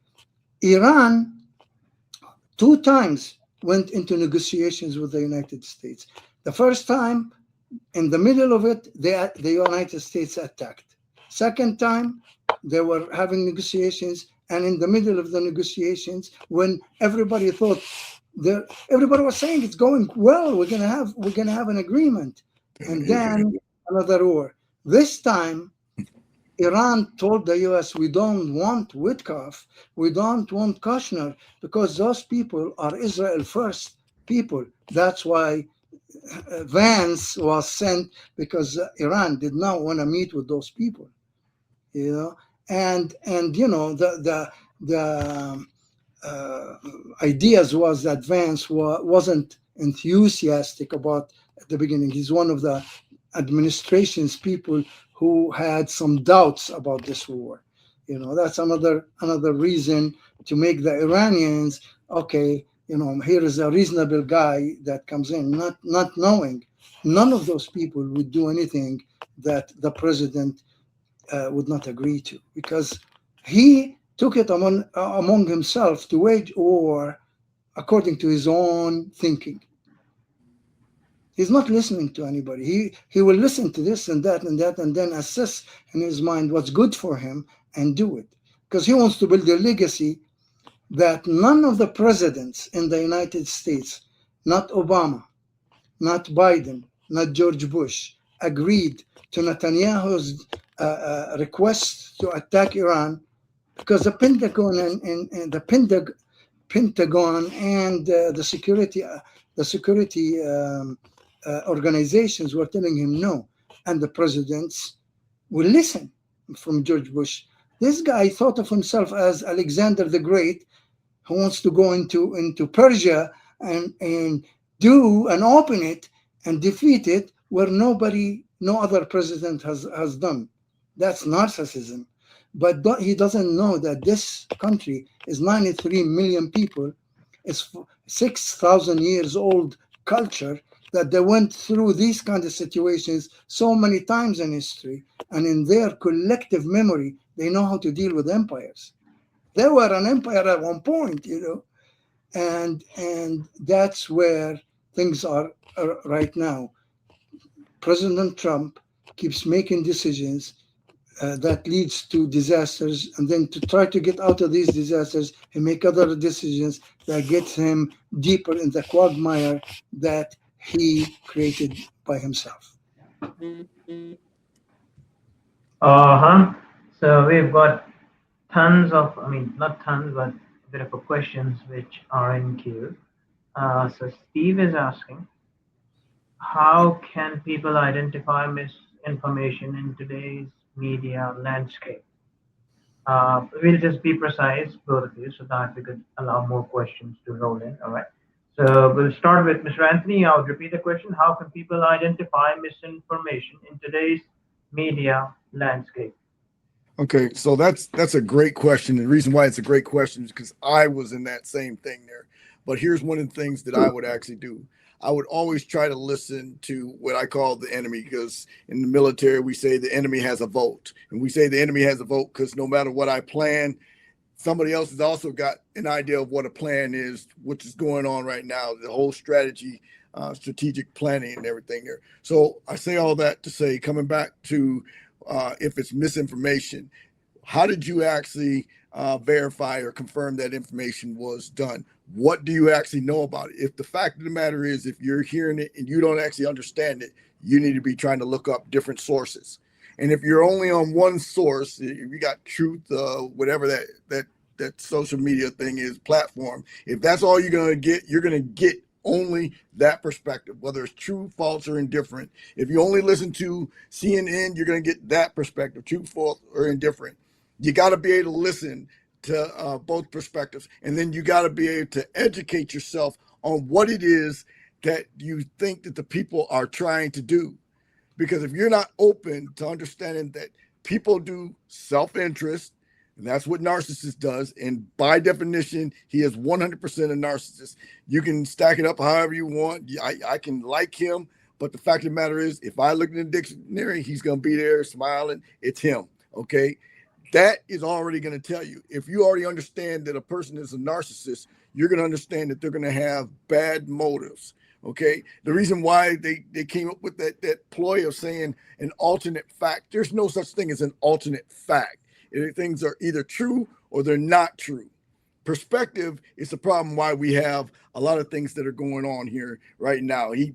Iran 2 times went into negotiations with the United States. The first time, in the middle of it, the United States attacked. Second time, they were having negotiations, and in the middle of the negotiations, when everybody thought everybody was saying it's going well, we're gonna have an agreement, and then another war. This time, Iran told the U.S., we don't want Witkoff, we don't want Kushner, because those people are Israel first people. That's why Vance was sent, because Iran did not want to meet with those people, and the ideas was that Vance wasn't enthusiastic about at the beginning. He's one of the administration's people who had some doubts about this war. That's another reason to make the Iranians, okay, here is a reasonable guy that comes in, not knowing none of those people would do anything that the president would not agree to, because he took it among himself to wage war according to his own thinking. He's not listening to anybody. He will listen to this and that and that, and then assess in his mind what's good for him and do it, because he wants to build a legacy that none of the presidents in the United States, not Obama, not Biden, not George Bush, agreed to Netanyahu's request to attack Iran, because the Pentagon and the Pentagon and the security organizations were telling him no, and the presidents will listen. From George Bush, this guy thought of himself as Alexander the Great, who wants to go into Persia and do and open it and defeat it where no other president has done. That's narcissism. But he doesn't know that this country is 93 million people. It's 6,000 years old culture, that they went through these kind of situations so many times in history, and in their collective memory, they know how to deal with empires. They were an empire at one point, and that's where things are right now. President Trump keeps making decisions that leads to disasters, and then to try to get out of these disasters, he make other decisions that get him deeper in the quagmire that he created by himself. So we've got tons of, not tons, but a bit of questions which are in queue. So Steve is asking, how can people identify misinformation in today's media landscape? We'll just be precise, both of you, so that we could allow more questions to roll in. All right. So we'll start with Mr. Anthony. I would repeat the question. How can people identify misinformation in today's media landscape? Okay, so that's a great question. The reason why it's a great question is because I was in that same thing there. But here's one of the things that I would actually do. I would always try to listen to what I call the enemy, because in the military, we say the enemy has a vote. And we say the enemy has a vote because no matter what I plan, somebody else has also got an idea of what a plan is, which is going on right now, the whole strategy, strategic planning and everything there. So I say all that to say, coming back to if it's misinformation, how did you actually verify or confirm that information was done? What do you actually know about it? If the fact of the matter is, if you're hearing it and you don't actually understand it, you need to be trying to look up different sources. And if you're only on one source, if you got truth, whatever that social media thing is, platform, if that's all you're going to get only that perspective, whether it's true, false, or indifferent. If you only listen to CNN, you're going to get that perspective, true, false, or indifferent. You got to be able to listen to both perspectives, and then you got to be able to educate yourself on what it is that you think that the people are trying to do. Because if you're not open to understanding that people do self-interest, and that's what narcissist does. And by definition, he is 100% a narcissist. You can stack it up however you want. I can like him, but the fact of the matter is, if I look in the dictionary, he's going to be there smiling. It's him, okay? That is already going to tell you. If you already understand that a person is a narcissist, you're going to understand that they're going to have bad motives, okay? The reason why they came up with that ploy of saying an alternate fact, there's no such thing as an alternate fact. Things are either true or they're not true. Perspective is the problem why we have a lot of things that are going on here right now. He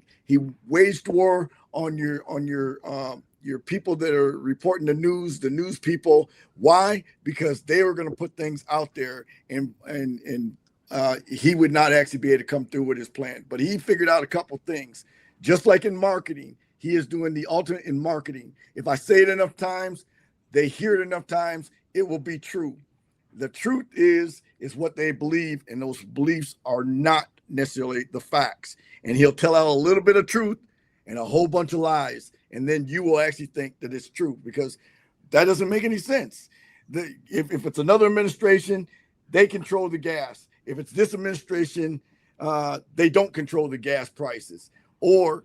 waged war on your people that are reporting the news people. Why? Because they were going to put things out there, and he would not actually be able to come through with his plan. But he figured out a couple things. Just like in marketing, he is doing the alternate in marketing. If I say it enough times, they hear it enough times, it will be true. The truth is what they believe, and those beliefs are not necessarily the facts. And he'll tell out a little bit of truth and a whole bunch of lies, and then you will actually think that it's true, because that doesn't make any sense. If it's another administration, they control the gas. If it's this administration, they don't control the gas prices, or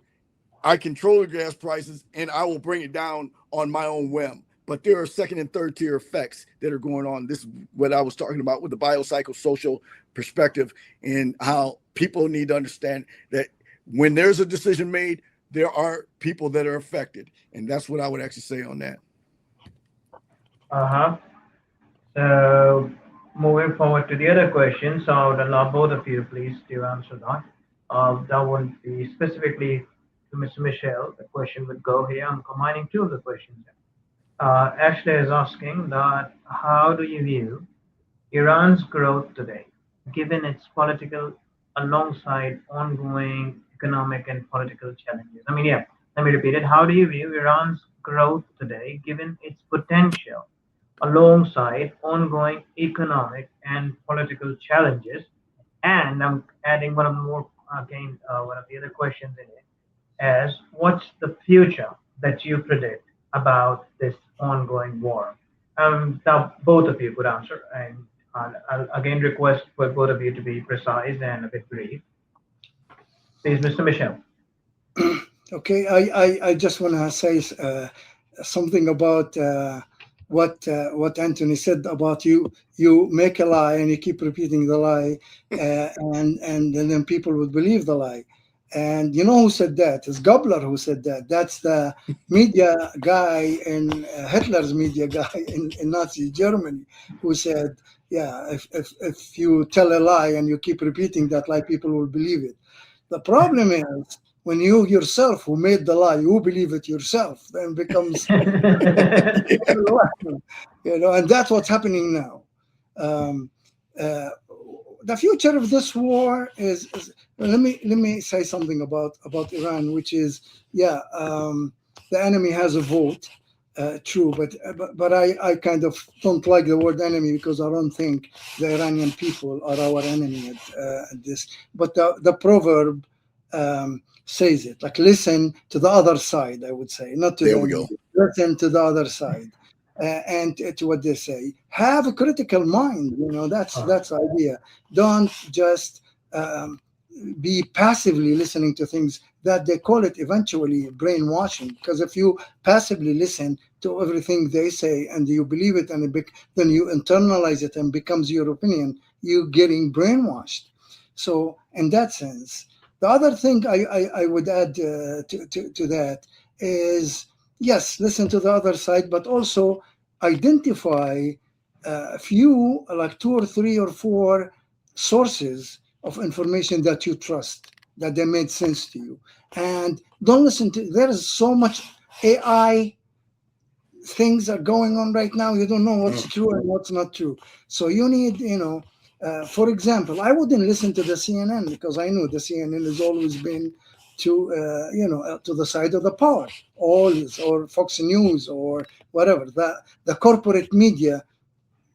I control the gas prices and I will bring it down on my own whim. But there are second and third tier effects that are going on. This is what I was talking about with the biopsychosocial perspective, and how people need to understand that when there's a decision made, there are people that are affected. And that's what I would actually say on that. Uh-huh. So moving forward to the other question, so I would allow both of you please to answer that. That would be specifically to Mr. Michel. The question would go here. I'm combining two of the questions. Ashley is asking that how do you view Iran's growth today, given its political alongside ongoing economic and political challenges? I mean, yeah, let me repeat it. How do you view Iran's growth today, given its potential alongside ongoing economic and political challenges? And I'm adding one of the more again one of the other questions in it as what's the future that you predict about this ongoing war? Now both of you could answer, and I'll again request for both of you to be precise and a bit brief. Please, Mr. Michel. Okay, I just want to say something about what Anthony said about you. You make a lie and you keep repeating the lie, and then people would believe the lie. And you know who said that? It's Gabler who said that. That's the media guy in Hitler's media guy in Nazi Germany who said, yeah, if you tell a lie and you keep repeating that lie, people will believe it. The problem is when you yourself who made the lie, you believe it yourself, then it becomes, and that's what's happening now. The future of this war is let me say something about Iran, which is the enemy has a vote, true, but I kind of don't like the word enemy because I don't think the Iranian people are our enemy at this. But the proverb says it, like listen to the other side. I would say not to There the we enemy. go. Listen to the other side. And to what they say, have a critical mind. That's the idea. Don't just be passively listening to things that they call it eventually brainwashing. Because if you passively listen to everything they say and you believe it, and then you internalize it and becomes your opinion, you're getting brainwashed. So in that sense, the other thing I would add to that is, yes, listen to the other side, but also identify a few, like 2 or 3 or 4 sources of information that you trust, that they made sense to you. And don't listen to, there is so much AI things are going on right now. You don't know what's true and what's not true. So you need, for example, I wouldn't listen to the CNN because I know the CNN has always been to to the side of the power, always, or Fox News or whatever. The corporate media,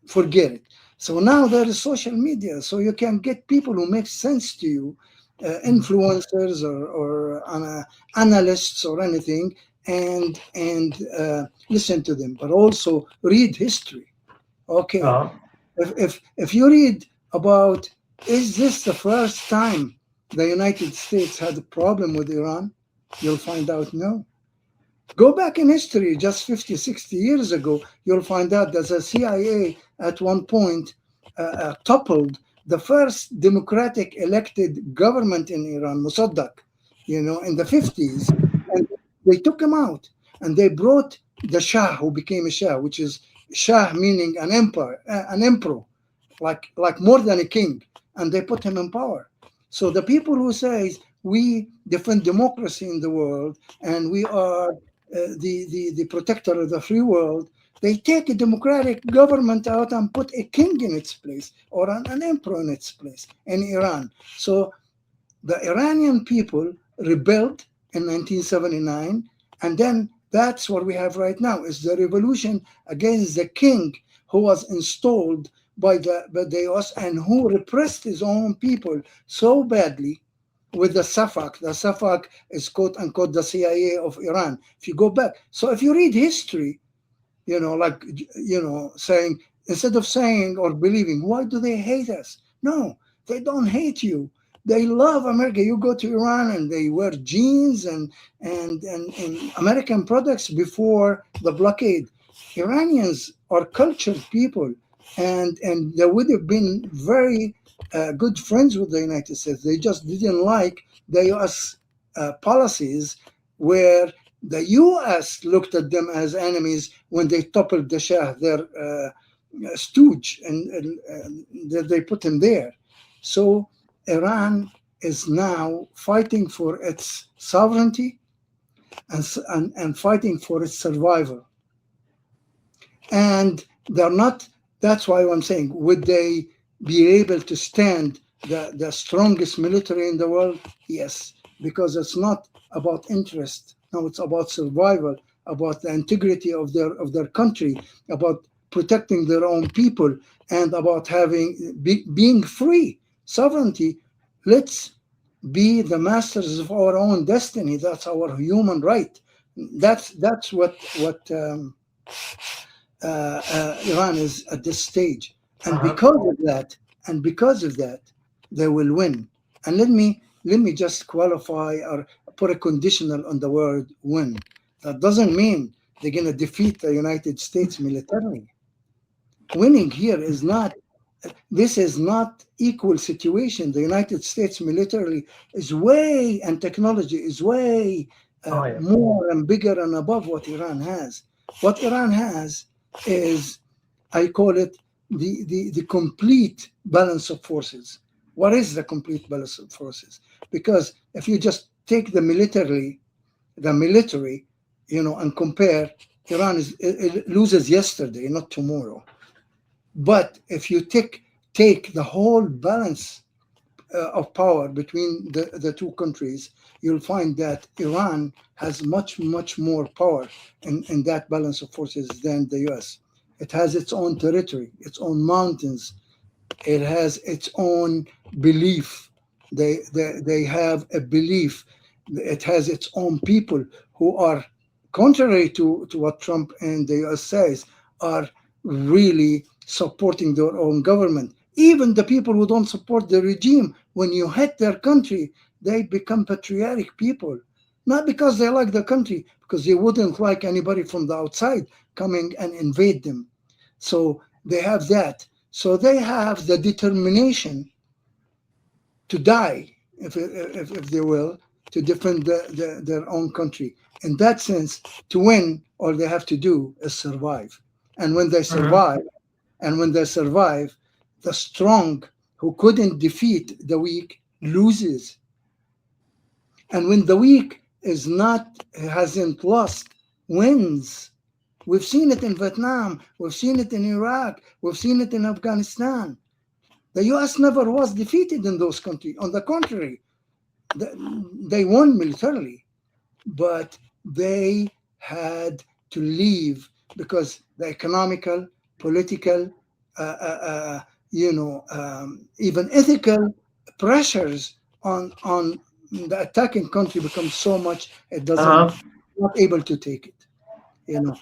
forget it. So now there is social media, so you can get people who make sense to you, influencers or analysts or anything, and listen to them, but also read history. Okay, Oh, if you read about, is this the first time the United States had a problem with Iran? You'll find out no. Go back in history, just 50, 60 years ago, you'll find out that the CIA at one point toppled the first democratic elected government in Iran, Mossadegh, in the 50s. And they took him out and they brought the Shah, who became a Shah, which is Shah meaning an emperor, like more than a king, and they put him in power. So the people who say we defend democracy in the world and we are the protector of the free world, they take a democratic government out and put a king in its place or an emperor in its place in Iran. So the Iranian people rebelled in 1979, and then that's what we have right now is the revolution against the king who was installed by the US and who repressed his own people so badly with the SAFAK. The SAFAK is quote unquote the CIA of Iran. If you go back, so if you read history, saying, instead of saying or believing, why do they hate us? No, they don't hate you. They love America. You go to Iran and they wear jeans and American products before the blockade. Iranians are cultured people, and they would have been very good friends with the United States. They just didn't like the U.S. Policies, where the U.S. looked at them as enemies when they toppled the Shah, their stooge, and they put him there. So Iran is now fighting for its sovereignty and fighting for its survival. And they're not, that's why I'm saying, would they be able to stand the strongest military in the world? Yes, because it's not about interest. No, it's about survival, about the integrity of their country, about protecting their own people, and about being free, sovereignty. Let's be the masters of our own destiny. That's our human right. That's what Iran is at this stage, and Uh-huh. because of that, they will win. And let me just qualify or put a conditional on the word win. That doesn't mean they're going to defeat the United States militarily. Winning here is not. This is not equal situation. The United States militarily is way, and technology is way Oh, yeah. more and bigger and above what Iran has. What Iran has is, I call it the complete balance of forces. What is the complete balance of forces? Because if you just take the military, and compare, Iran it loses yesterday, not tomorrow. But if you take the whole balance of power between the two countries, you'll find that Iran has much, much more power in that balance of forces than the US. It has its own territory, its own mountains, it has its own belief. They have a belief. It has its own people who are, contrary to what Trump and the US says, are really supporting their own government. Even the people who don't support the regime, when you hit their country, they become patriotic people. Not because they like the country, because they wouldn't like anybody from the outside coming and invade them. So they have that. So they have the determination to die, if they will, to defend their own country. In that sense, to win, all they have to do is survive. And when they Mm-hmm. survive, the strong who couldn't defeat the weak loses. And when the weak hasn't lost, wins. We've seen it in Vietnam, we've seen it in Iraq, we've seen it in Afghanistan. The US never was defeated in those countries. On the contrary, they won militarily, but they had to leave because the economical, political, even ethical pressures on the attacking country become so much it doesn't Uh-huh. not able to take it.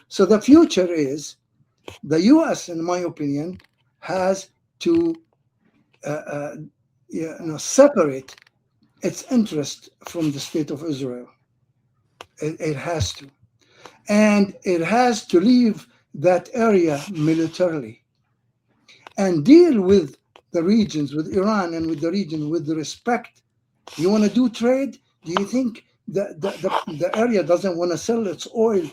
So the future is the US, in my opinion, has to separate its interest from the state of Israel. It has to. And it has to leave that area militarily and deal with the regions, with Iran and with the region with respect. You want to do trade? Do you think the area doesn't want to sell its oil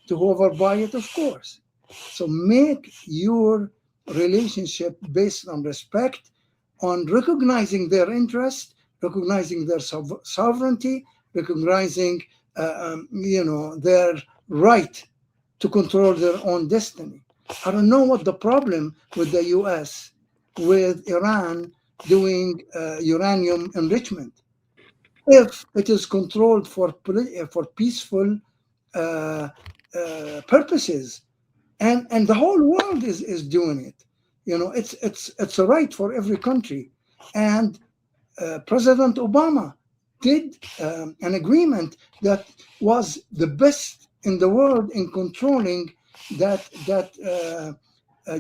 to whoever buy it? Of course. So make your relationship based on respect, on recognizing their interest, recognizing their sovereignty, recognizing their right to control their own destiny. I don't know what the problem with the U.S. with Iran doing uranium enrichment. If it is controlled for peaceful uh, purposes, and the whole world is doing it. It's a right for every country. And President Obama did an agreement that was the best in the world in controlling that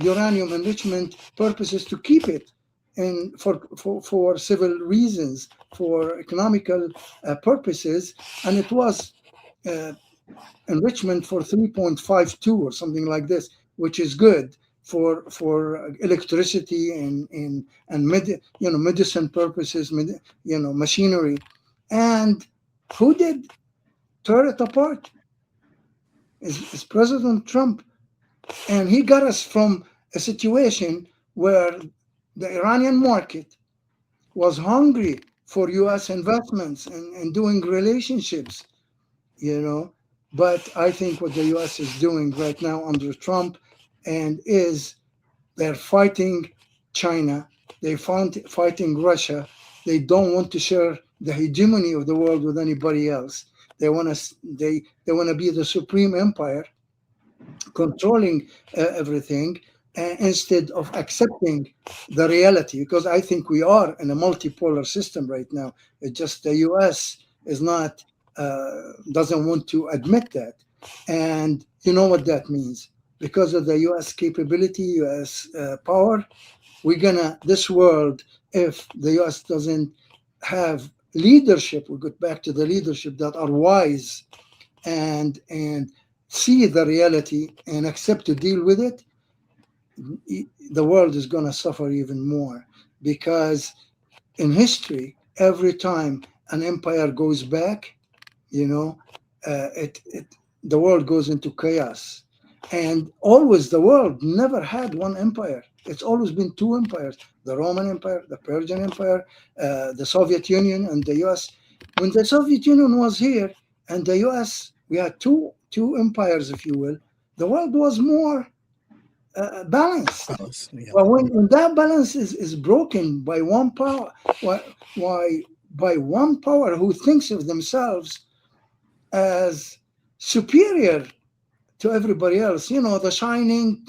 uranium enrichment purposes to keep it and for civil reasons, for economical purposes, and it was uh, enrichment for 3.52 or something like this, which is good for electricity and medicine purposes, machinery. And who did tear it apart? Is President Trump, and he got us from a situation where the Iranian market was hungry for U.S. investments and doing relationships, you know. But I think what the U.S. is doing right now under Trump and is they're fighting China, fighting Russia. They don't want to share the hegemony of the world with anybody else. They want to be the supreme empire, controlling everything, instead of accepting the reality. Because I think we are in a multipolar system right now. It's just the U.S. is not doesn't want to admit that, and you know what that means. Because of the U.S. capability, U.S. Power, we're gonna this world. If the U.S. doesn't have leadership, we get back to the leadership that are wise and see the reality and accept to deal with it, the world is going to suffer even more. Because in history, every time an empire goes back, you know, it the world goes into chaos. And always the world never had one empire. It's always been two empires: the Roman Empire, the Persian Empire, the Soviet Union, and the U.S. When the Soviet Union was here and the U.S., we had two empires, if you will. The world was more balanced. Yeah. But when that balance is broken by one power, why by one power who thinks of themselves as superior to everybody else, the shining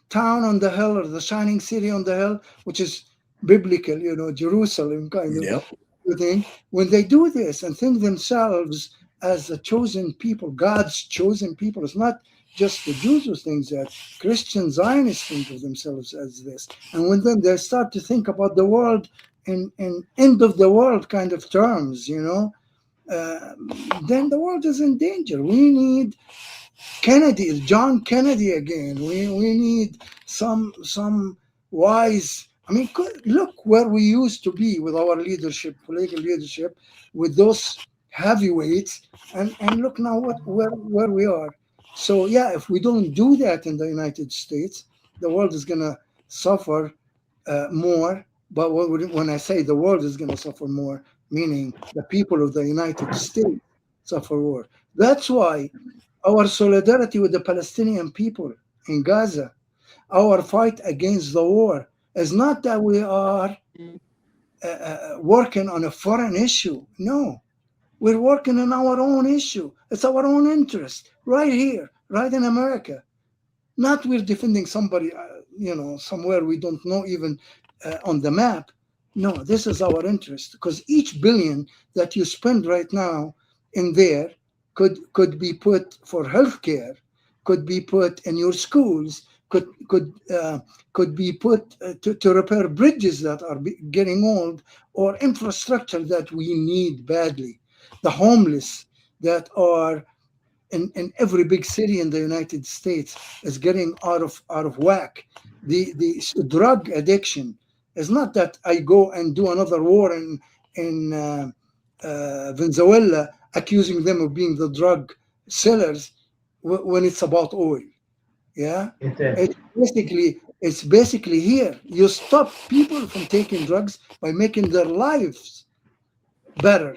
town on the hill, or the shining city on the hill, which is biblical, Jerusalem kind of Yep. thing. When they do this and think themselves as the chosen people, God's chosen people, it's not just the Jews who think that. Christian Zionists think of themselves as this. And when then they start to think about the world in end of the world kind of terms, uh, then the world is in danger. We need John Kennedy again. We need some wise. I mean, look where we used to be with our leadership, political leadership, with those heavyweights, and look now where we are. So yeah, if we don't do that in the United States, the world is gonna suffer more. But when I say the world is gonna suffer more, meaning the people of the United States suffer more. That's why our solidarity with the Palestinian people in Gaza, our fight against the war, is not that we are working on a foreign issue. No, we're working on our own issue. It's our own interest right here, right in America. Not we're defending somebody, somewhere we don't know even on the map. No, this is our interest, because each billion that you spend right now in there could be put for healthcare, could be put in your schools, could be put to repair bridges that are getting old, or infrastructure that we need badly. The homeless that are in every big city in the United States is getting out of whack. The drug addiction is not that I go and do another war in Venezuela, accusing them of being the drug sellers when it's about oil. Yeah, It is. it's basically here. You stop people from taking drugs by making their lives better.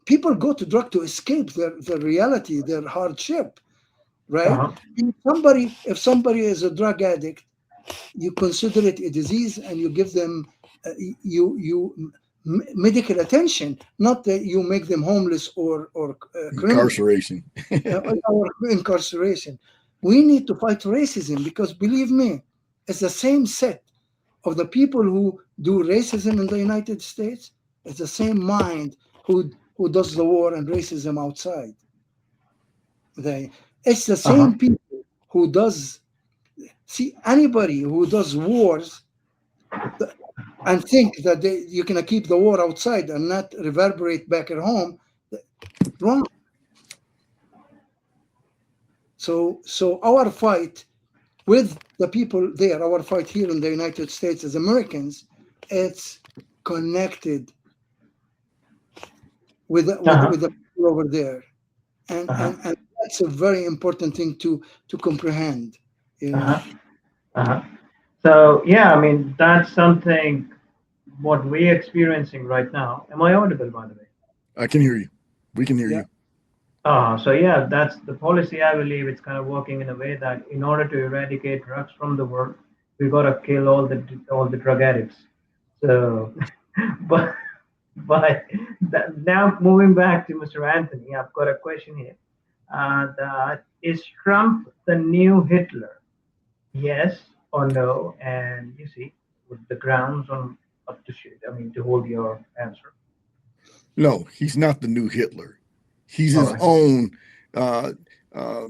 People go to drug to escape their reality, their hardship, right? Uh-huh. If somebody is a drug addict, you consider it a disease and you give them medical attention, not that you make them homeless or criminal Incarceration. or incarceration. We need to fight racism, because believe me, it's the same set of the people who do racism in the United States. It's the same mind who does the war and racism outside. It's the Uh-huh. same people who does. See, anybody who does wars and think that you can keep the war outside and not reverberate back at home, wrong. So our fight with the people there, our fight here in the United States as Americans, it's connected with Uh-huh. with the people over there, Uh-huh. and that's a very important thing to comprehend, you know. Uh-huh. Uh-huh. So yeah, I mean that's something what we're experiencing right now. Am I audible, by the way? I can hear you. We can hear Yeah. you. So yeah, that's the policy. I believe it's kind of working in a way that in order to eradicate drugs from the world, we gotta kill all the drug addicts. So, but now moving back to Mr. Anthony, I've got a question here. That is Trump the new Hitler? Yes or no? And you see, with the grounds on up to shit. I mean, to hold your answer. No, he's not the new Hitler. He's All his right. own uh, uh,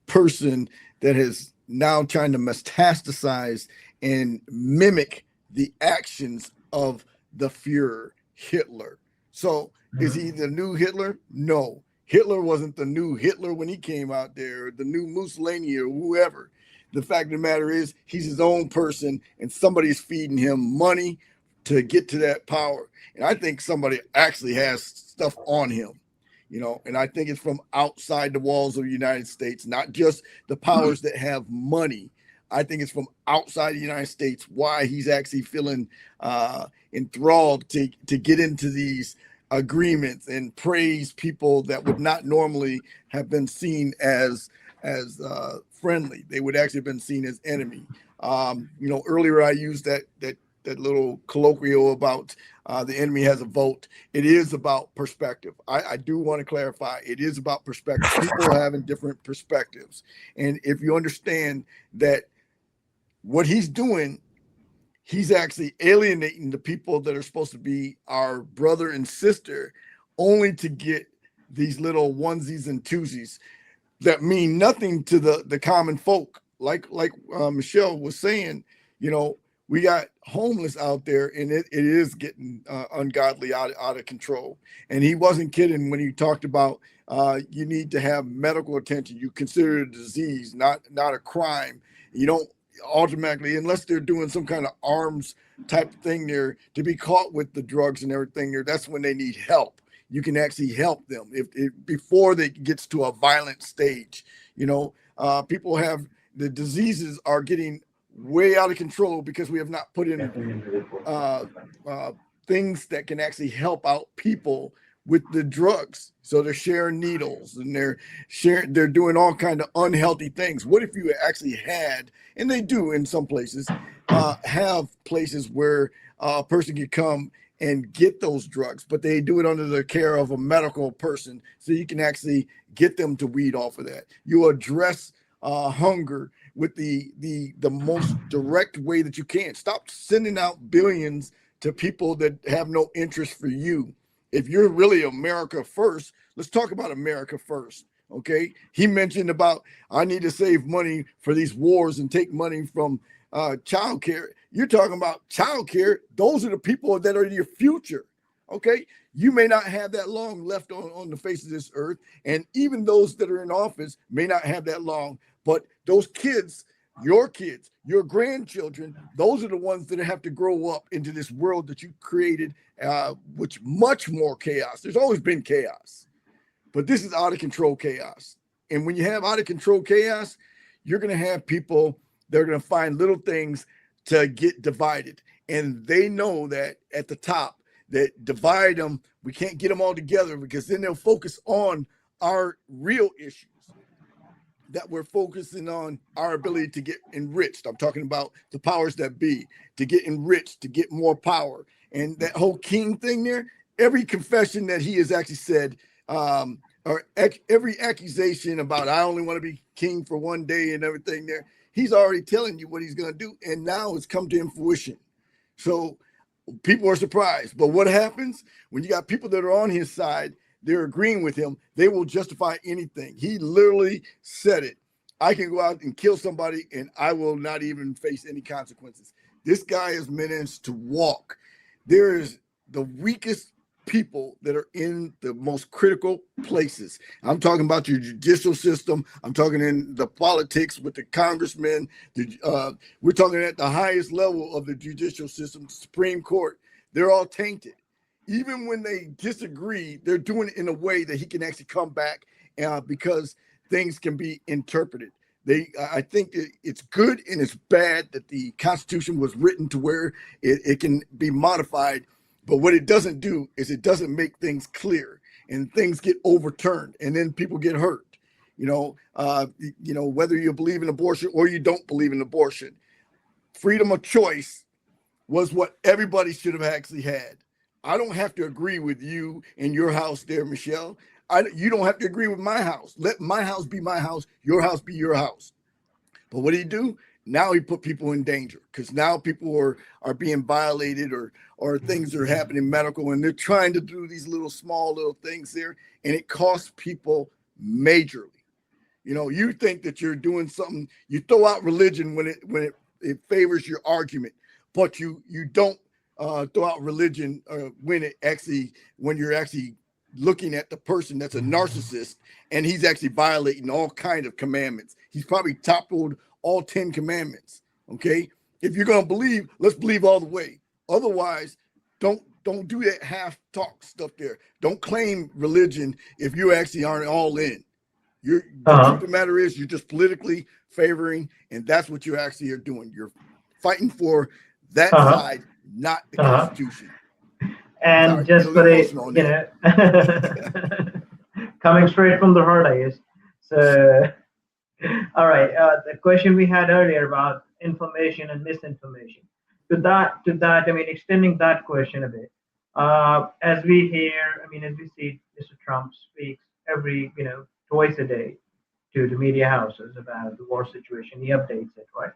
person that has now trying to metastasize and mimic the actions of the Fuhrer, Hitler. So is he Mhm. the new Hitler? No. Hitler wasn't the new Hitler when he came out there, or the new Mussolini or whoever. The fact of the matter is, he's his own person, and somebody's feeding him money to get to that power. And I think somebody actually has stuff on him, and I think it's from outside the walls of the United States, not just the powers that have money. I think it's from outside the United States why he's actually feeling enthralled to get into these agreements and praise people that would not normally have been seen as friendly. They would actually have been seen as enemy. Earlier I used that little colloquial about the enemy has a vote. It is about perspective. I do want to clarify. It is about perspective. People having different perspectives. And if you understand that what he's doing, he's actually alienating the people that are supposed to be our brother and sister only to get these little onesies and twosies that mean nothing to the common folk. Like Michelle was saying, you know, we got homeless out there, and it is getting ungodly out of control. And he wasn't kidding when he talked about you need to have medical attention. You consider it a disease, not a crime. You don't automatically, unless they're doing some kind of arms type thing there, to be caught with the drugs and everything there. That's when they need help. You can actually help them if before they gets to a violent stage. People have the diseases are getting way out of control because we have not put in uh, uh, things that can actually help out people with the drugs. So they're sharing needles and they're doing all kind of unhealthy things. What if you actually had, and they do in some places, have places where a person could come and get those drugs, but they do it under the care of a medical person, so you can actually get them to weed off of that. You address hunger with the most direct way that you can. Stop sending out billions to people that have no interest for you. If you're really America first, let's talk about America first. Okay. He mentioned about I need to save money for these wars and take money from child care. You're talking about child care. Those are the people that are your future. Okay. You may not have that long left on the face of this earth. And even those that are in office may not have that long. But those kids, your grandchildren, those are the ones that have to grow up into this world that you created, which much more chaos. There's always been chaos, but this is out of control chaos. And when you have out of control chaos, you're going to have people that are going to find little things to get divided. And they know that at the top, that divide them, we can't get them all together, because then they'll focus on our real issues, that we're focusing on our ability to get enriched. I'm talking about the powers that be, to get enriched, to get more power. And that whole king thing there, every confession that he has actually said, every accusation about I only want to be king for one day and everything there, he's already telling you what he's going to do. And now it's come to fruition. So people are surprised. But what happens when you got people that are on his side, they're agreeing with him, they will justify anything. He literally said it. I can go out and kill somebody and I will not even face any consequences. This guy has managed to walk. There is the weakest people that are in the most critical places. I'm talking about your judicial system. I'm talking in the politics with the congressmen. We're talking at the highest level of the judicial system, Supreme Court. They're all tainted. Even when they disagree, they're doing it in a way that he can actually come back because things can be interpreted. I think it's good and it's bad that the Constitution was written to where it can be modified. But what it doesn't do is it doesn't make things clear, and things get overturned, and then people get hurt. Whether you believe in abortion or you don't believe in abortion, freedom of choice was what everybody should have actually had. I don't have to agree with you in your house there, Michelle. You don't have to agree with my house. Let my house be my house, your house be your house. But what did he do? Now he put people in danger because now people are being violated or things are happening medical, and they're trying to do these small little things there, and it costs people majorly. You think that you're doing something, you throw out religion when it favors your argument, but you don't throw out religion when you're actually looking at the person that's a narcissist and he's actually violating all kinds of commandments. He's probably toppled all 10 commandments. Okay. If you're going to believe, let's believe all the way. Otherwise, don't do that half talk stuff there. Don't claim religion if you actually aren't all in. The truth of the matter is you're just politically favoring, and that's what you actually are doing. You're fighting for that side, not the Constitution. And sorry, just for coming straight from the heart, I guess. So, all right. The question we had earlier about information and misinformation. To that, I mean, extending that question a bit. As we see Mr. Trump speaks every, twice a day to the media houses about the war situation. He updates it, right?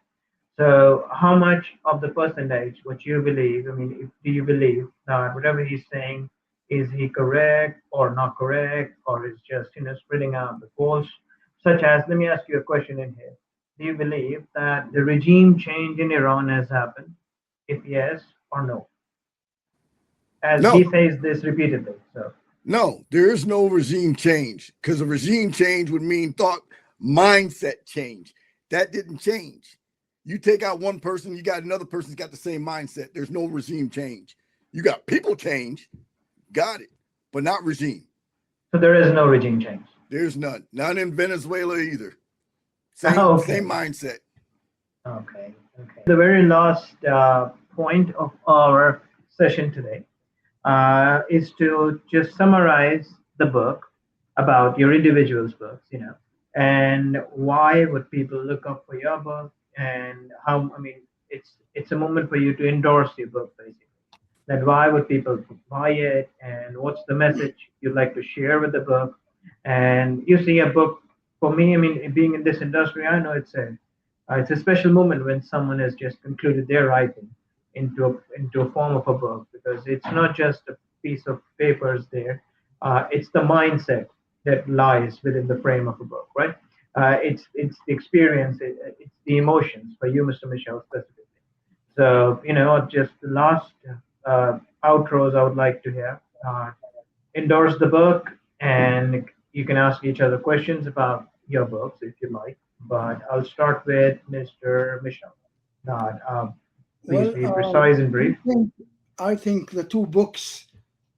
So how much of the percentage, what you believe, do you believe that whatever he's saying, is he correct or not correct, or is just, spreading out the false? Such as, let me ask you a question in here. Do you believe that the regime change in Iran has happened? If yes or no? As No. he says this repeatedly, so. No, there is no regime change, because a regime change would mean thought mindset change. That didn't change. You take out one person, you got another person's got the same mindset. There's no regime change. You got people change, got it, but not regime. So there is no regime change. There's none. Not in Venezuela either. Same mindset. Okay. The very last point of our session today is to just summarize the book about your individual's books, and why would people look up for your book, and how, it's a moment for you to endorse your book, basically. Then why would people buy it, and what's the message you'd like to share with the book? And you see, a book, for me, being in this industry, I know it's a special moment when someone has just concluded their writing into a form of a book, because it's not just a piece of papers there. It's the mindset that lies within the frame of a book, right? It's the experience, it's the emotions for you, Mr. Michel, specifically. So, just the last outros I would like to have. Endorse the book, and you can ask each other questions about your books if you like. But I'll start with Mr. Michel. Please be precise and brief. I think the two books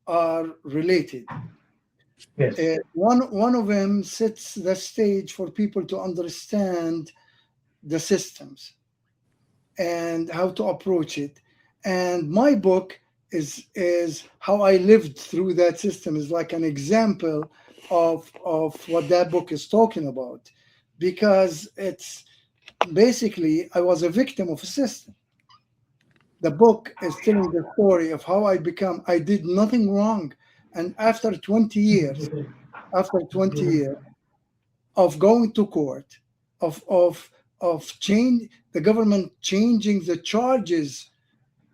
are related. Yes. One of them sets the stage for people to understand the systems and how to approach it. And my book is how I lived through that system, is like an example of what that book is talking about, because it's basically, I was a victim of a system. The book is telling the story of how I did nothing wrong. And after 20 years of going to court, of change, the government changing the charges.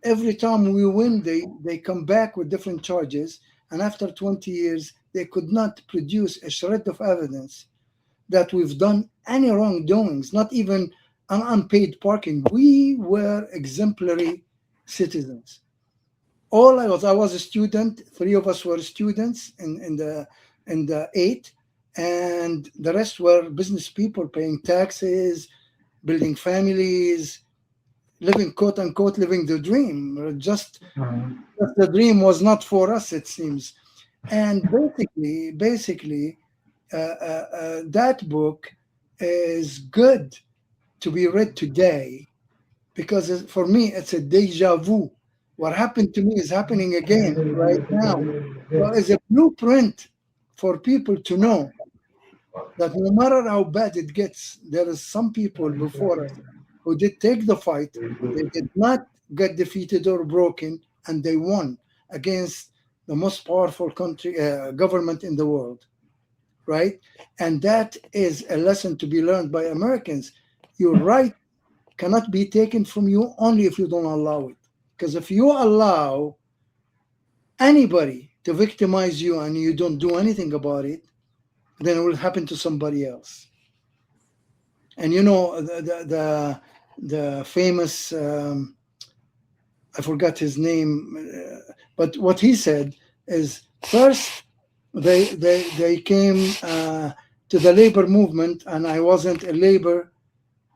Every time we win, they come back with different charges. And after 20 years, they could not produce a shred of evidence that we've done any wrongdoings, not even and unpaid parking. We were exemplary citizens. I was a student. Three of us were students in the eight, and the rest were business people paying taxes, building families, living, quote unquote, living the dream. Just the dream was not for us, it seems. And basically, that book is good to be read today because for me it's a deja vu. What happened to me is happening again right now. So it's a blueprint for people to know that no matter how bad it gets, there is some people before us who did take the fight. They did not get defeated or broken, and they won against the most powerful government in the world, right? And that is a lesson to be learned by Americans. Your right cannot be taken from you only if you don't allow it. Because if you allow anybody to victimize you and you don't do anything about it, then it will happen to somebody else. And you know the famous I forgot his name, but what he said is first they came to the labor movement, and I wasn't a labor,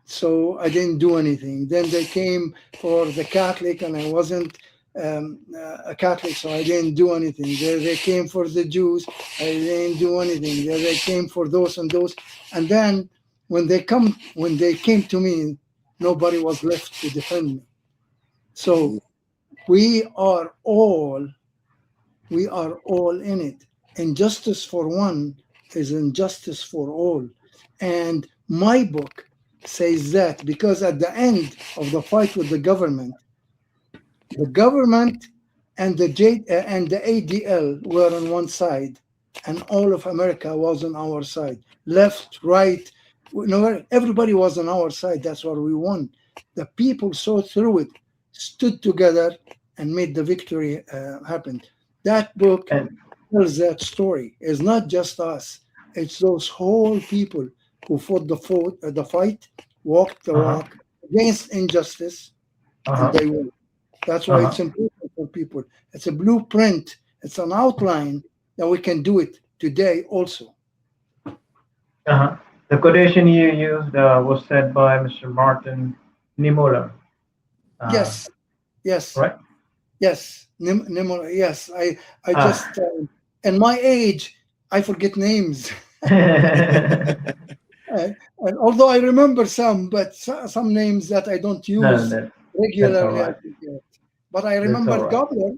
so I didn't do anything. Then they came for the Catholic, and I wasn't a Catholic, so I didn't do anything. They came for the Jews, I didn't do anything. They came for those and those, and then when they came to me, nobody was left to defend me. So we are all in it. Injustice for one is injustice for all. And my book says that because at the end of the fight with the government and the ADL were on one side, and all of America was on our side. Left, right, everybody was on our side. That's what we won. The people saw through it, stood together, and made the victory happen. That book tells that story. It's not just us. It's those whole people who fought the fight, walked the walk against injustice, and they won. That's why it's important for people. It's a blueprint. It's an outline that we can do it today also. The quotation you used was said by Mr. Martin Niemöller. Yes. Right? Yes. Niemöller. Yes. I just, in my age, I forget names. And although I remember some, but some names that I don't use regularly. Right. But I remember Gobler.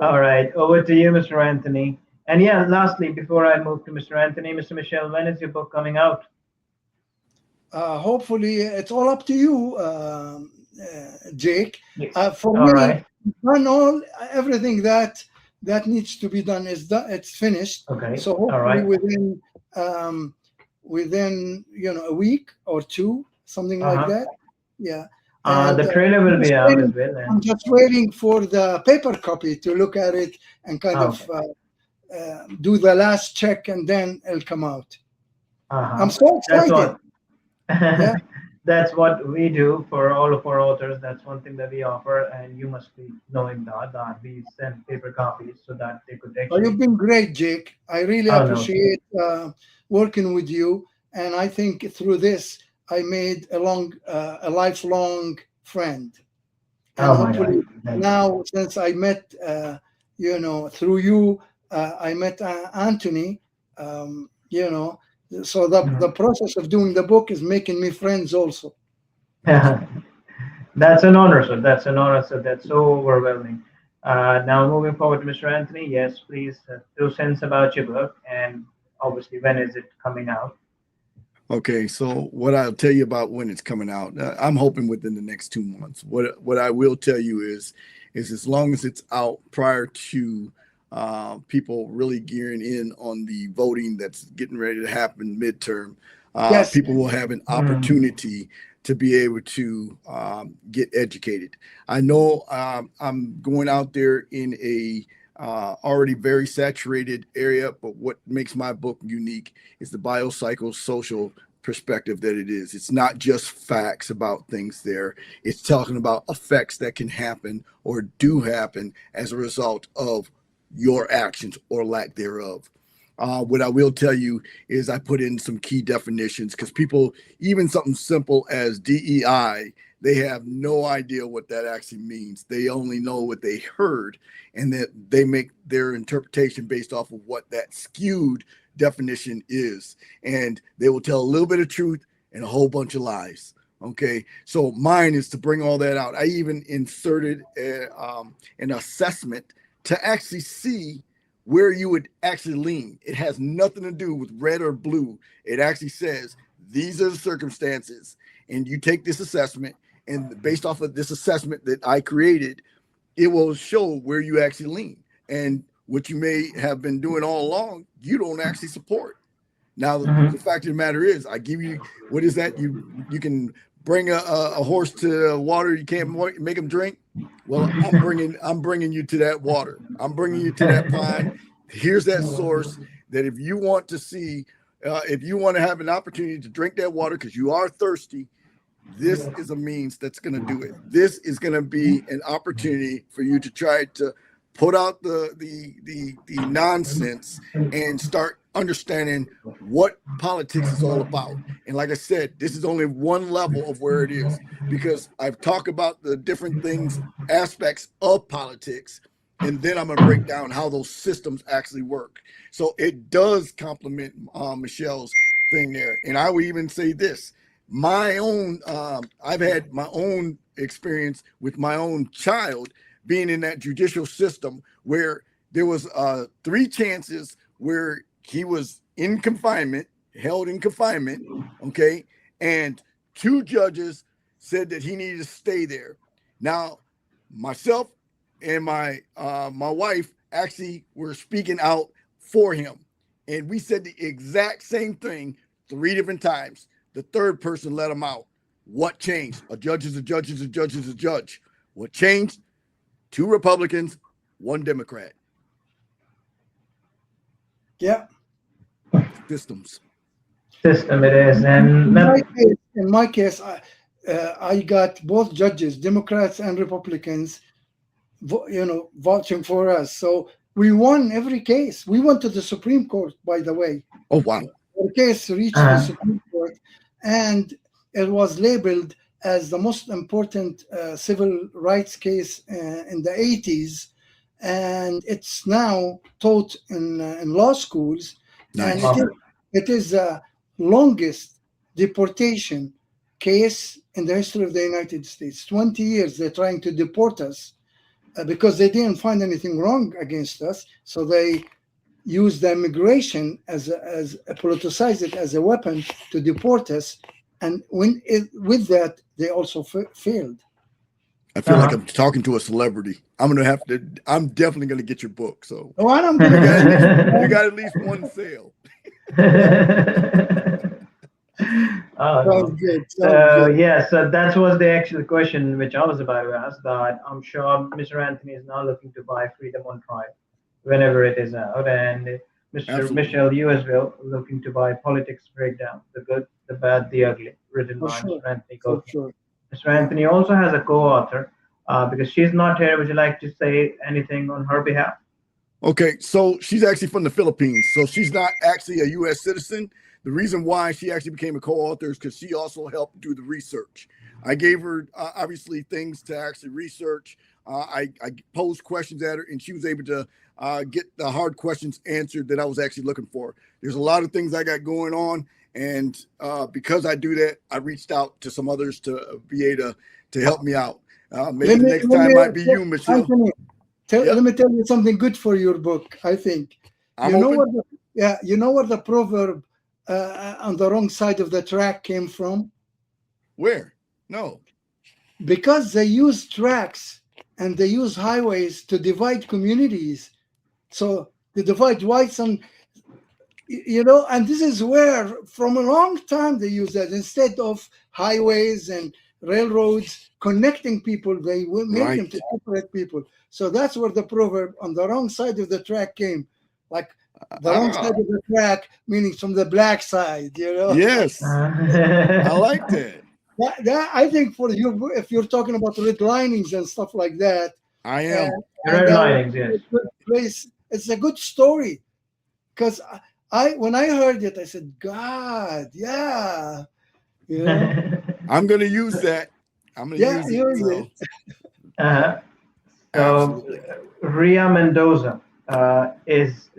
All right, over to you, Mr. Anthony. And yeah, lastly, before I move to Mr. Anthony, Mr. Michel, when is your book coming out? Hopefully, it's all up to you, Jake. For all me, right. Everything that needs to be done is done. It's finished. Okay. So hopefully within a week or two, something like that. Yeah. The trailer will be out as well. I'm just waiting for the paper copy to look at it and kind of do the last check, and then it'll come out. I'm so excited. That's what we do for all of our authors. That's one thing that we offer, and you must be knowing that we send paper copies so that they could actually. You've been great, Jake. I really appreciate working with you, and I think through this I made a lifelong friend. And hopefully now, since I met, through you, I met Anthony. So the process of doing the book is making me friends also. That's an honor, sir. That's an honor, sir. That's so overwhelming. Now moving forward to Mr. Anthony. Yes, please, 2 cents about your book, and obviously when is it coming out? Okay, so what I'll tell you about when it's coming out, I'm hoping within the next 2 months. What I will tell you is as long as it's out prior to people really gearing in on the voting that's getting ready to happen midterm, people will have an opportunity to be able to get educated. I know I'm going out there in a already very saturated area. But what makes my book unique is the biopsychosocial perspective that it is. It's not just facts about things there. It's talking about effects that can happen or do happen as a result of your actions or lack thereof. What I will tell you is I put in some key definitions because people, even something simple as DEI, they have no idea what that actually means. They only know what they heard, and that they make their interpretation based off of what that skewed definition is. And they will tell a little bit of truth and a whole bunch of lies. Okay, so mine is to bring all that out. I even inserted an assessment to actually see where you would actually lean. It has nothing to do with red or blue. It actually says these are the circumstances, and you take this assessment, and based off of this assessment that I created, it will show where you actually lean. And what you may have been doing all along, you don't actually support. Now, the fact of the matter is, I give you, what is that? You can bring a horse to water you can't make him drink. Well, I'm bringing you to that water. I'm bringing you to that pond. Here's that source that if you want to see, if you want to have an opportunity to drink that water because you are thirsty, this is a means that's going to do it. This is going to be an opportunity for you to try to put out the nonsense and start understanding what politics is all about. And like I said, this is only one level of where it is, because I've talked about the different things, aspects of politics, and then I'm going to break down how those systems actually work. So it does complement Michel's thing there. And I would even say this, my own, I've had my own experience with my own child being in that judicial system where there was 3 chances where he was in confinement, held in confinement, okay? And 2 judges said that he needed to stay there. Now, myself and my wife actually were speaking out for him. And we said the exact same thing 3 different times. The 3rd person let him out. What changed? A judge is a judge is a judge is a judge. What changed? 2 Republicans, 1 Democrat. Yeah. Systems. System it is. And in my case, I got both judges, Democrats and Republicans, vouching for us. So we won every case. We went to the Supreme Court, by the way. Oh, wow. The case reached the Supreme Court, and it was labeled as the most important civil rights case in the 80s. And it's now taught in law schools. Nice. And it is the longest deportation case in the history of the United States. 20 years they're trying to deport us because they didn't find anything wrong against us. So they used the immigration as politicized it as a weapon to deport us. And with that, they also failed. I feel like I'm talking to a celebrity. I'm definitely gonna get your book. So you got at least one sale. Sounds good. So that was the actual question which I was about to ask. That I'm sure Mr. Anthony is now looking to buy Freedom on Trial whenever it is out, and Mr. Michel, you as well, looking to buy Politics Breakdown: The Good, the Bad, the Ugly, written by Mr. Anthony Courtney. Mr. Anthony also has a co-author. Because she's not here, would you like to say anything on her behalf? Okay, so she's actually from the Philippines, so she's not actually a U.S. citizen. The reason why she actually became a co-author is because she also helped do the research. I gave her obviously things to actually research. I posed questions at her, and she was able to get the hard questions answered that I was actually looking for. There's a lot of things I got going on, and because I do that, I reached out to some others to be able to help me out. Maybe the next time might be you, Michel. Anthony, let me tell you something good for your book. I think you know where the proverb on the wrong side of the track came from? Where? No. Because they use tracks and they use highways to divide communities. So they divide whites and and this is where from a long time they use that instead of highways and railroads connecting people, they will make them Right. to separate people. So that's where the proverb on the wrong side of the track came. Like the wrong side Ah, of the track, meaning from the black side, yes. I like that. I think for you, if you're talking about red linings and stuff like that, I am. and Red that would linings, be yes. a good place. It's a good story because I when I heard it, I said, God, yeah, you know, I'm gonna use that. I'm gonna yeah, use it. you So Uh-huh. So absolutely. Ria Mendoza is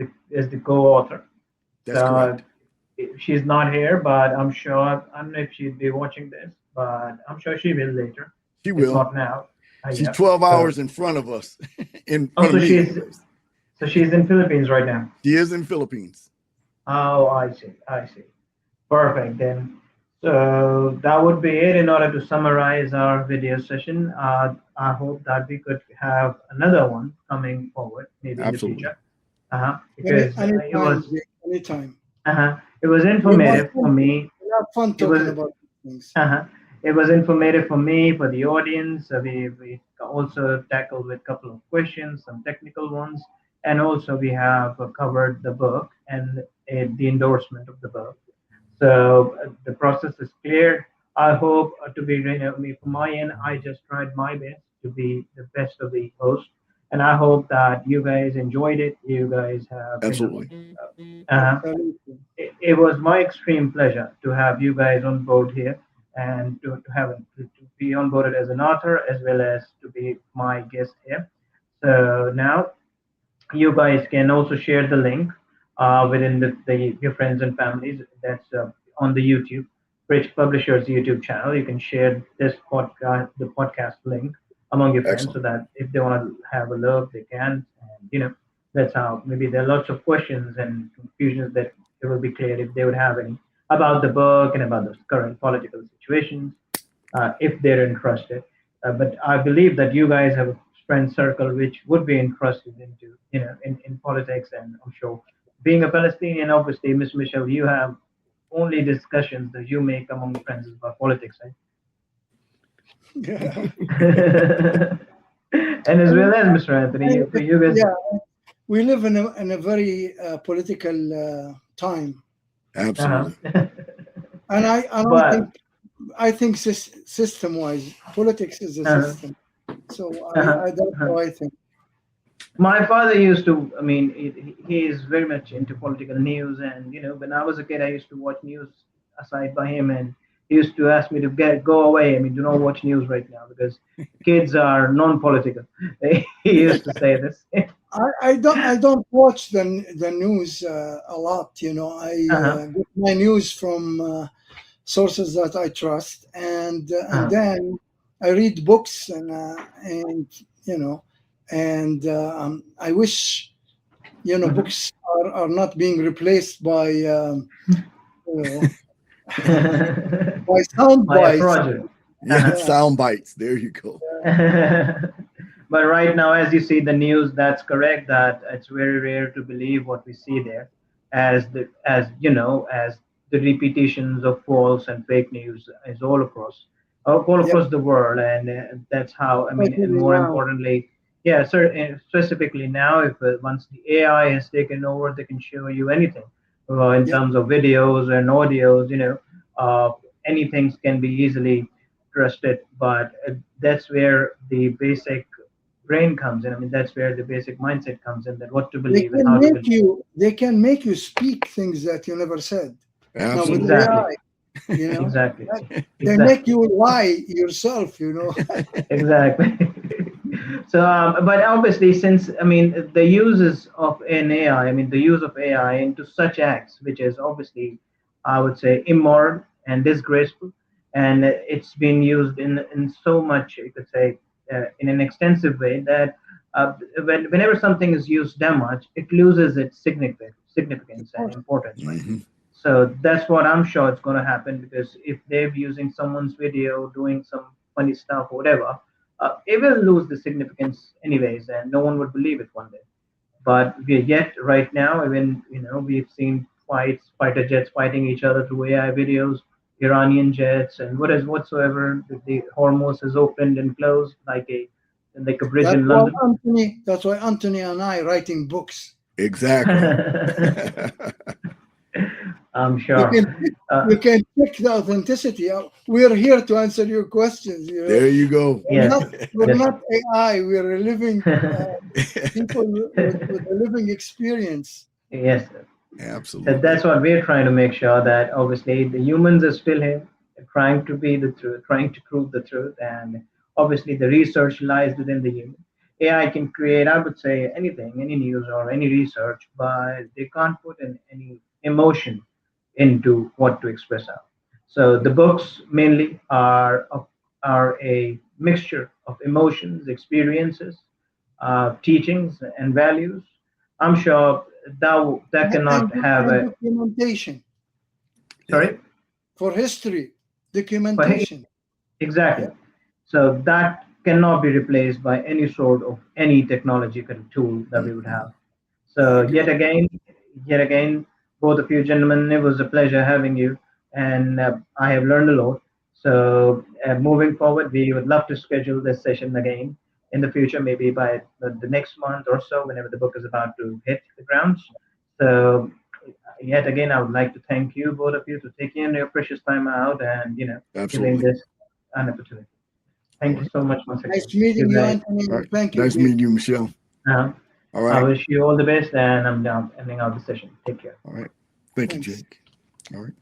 the co-author. That's So correct. she's not here, but I'm sure I don't know if she'd be watching this, but I'm sure she will later, She if will. not now. She's Yeah. 12 So hours in front of us. In oh, front of me anyways. so she's in Philippines right now. She is in Philippines. Oh, I see. I see. Perfect then. So that would be it in order to summarize our video session. I hope that we could have another one coming forward, maybe in the Absolutely. future. Because anytime, Jake, anytime. it was We have informative for fun. me. We have fun It talking was about these things. it was informative for me, for the audience. We also tackled with a couple of questions, some technical ones, and also we have covered the book and the endorsement of the book. So the process is clear. I hope to be, me from my end, I just tried my best to be the best of the host, and I hope that you guys enjoyed it. You guys have, Absolutely. Absolutely. it was my extreme pleasure to have you guys on board here and to be on board as an author as well as to be my guest here. So now you guys can also share the link within your friends and families. That's on the YouTube, Rich Publishers YouTube channel. You can share this podcast, the podcast link among your friends, so Excellent. that if they want to have a look, they can. And that's how maybe there are lots of questions and confusions that it will be cleared if they would have any about the book and about the current political situations if they're interested. But I believe that you guys have a friend circle which would be interested into, in politics. And I'm sure being a Palestinian, obviously, Miss Michelle, you have only discussions that you make among friends about politics, Yeah. right? And as well as Mr. Anthony, for you guys, Yeah, we live in a very political time, uh-huh. Absolutely. and But I think system wise, politics is a uh-huh, system. So uh-huh, that's uh-huh. how I think. My father used to, I mean, he is very much into political news. And, when I was a kid, I used to watch news aside by him. And he used to ask me to go away. I mean, do not watch news right now because kids are non political. He used to say this. I don't watch the news a lot. I Uh-huh, get my news from sources that I trust, and uh-huh. then I read books and you know, and I wish Mhm. books are not being replaced by you know by sound By a bites. project. Yeah, Uh-huh. Yeah, sound bites. There you go. But right now, as you see the news, that's correct. That it's very rare to believe what we see there, as the repetitions of false and fake news is all yeah, across the world. And that's how. I mean, and especially more now. importantly, yeah, sir. And specifically now, if once the AI has taken over, they can show you anything, in Yeah, terms of videos and audios. Anything can be easily trusted. But that's where the basic brain comes in. I mean, that's where the basic mindset comes in, that what to they believe and can how to make believe. you they can make you speak things that you never said. Now with Absolutely. Exactly, AI, you know, exactly, that- they make exactly, you lie yourself. exactly. So, but obviously, since I mean, the uses of an AI, I mean, the use of AI into such acts, which is obviously, I would say, immoral and disgraceful, and it's been used in so much, you could say, in an extensive way that whenever something is used that much, it loses its Of significance and course. importance, right? Hmm. So that's what I'm sure it's going to happen, because if they're using someone's video doing some funny stuff or whatever, it will lose the significance anyways, and no one would believe it one day. But we yet right now, even we've seen fighter jets fighting each other through AI videos. Iranian jets and whatsoever. The Hormuz is opened and closed like a bridge in London. That's why Anthony and I writing books. Exactly. I'm You sure. can check the authenticity. We're here to answer your questions. There you go. We're not AI. We're living people with a living experience. Yes, Absolutely. so that's what we're trying to make sure, that obviously the humans are still here, trying to be the truth, trying to prove the truth, and obviously the research lies within the human. AI can create, I would say, anything, any news or any research, but they can't put in any emotion into what to express out. So the books mainly are a mixture of emotions, experiences, teachings, and values. I'm sure that cannot have And a documentation sorry for history, for documentation. exactly. Yeah. So that cannot be replaced by any sort of any technological tool that we would Mhm. have. I So agree. yet again, both of you gentlemen, it was a pleasure having you, and I have learned a lot. So moving forward, we would love to schedule this session again in the future, maybe by the next month or so, whenever the book is about to hit the grounds. So yet again, I would like to thank you, both of you, to taking your precious time out and giving Absolutely. this an opportunity. All Thank you right. so much once again. Nice meeting Good you, night. Anthony. All right. Thank you, Nice Jake. meeting you, Michelle. Uh, All I right. wish you all the best, and I'm down ending out the session. Take care. All right. Thank you, Thanks. Jake. All right.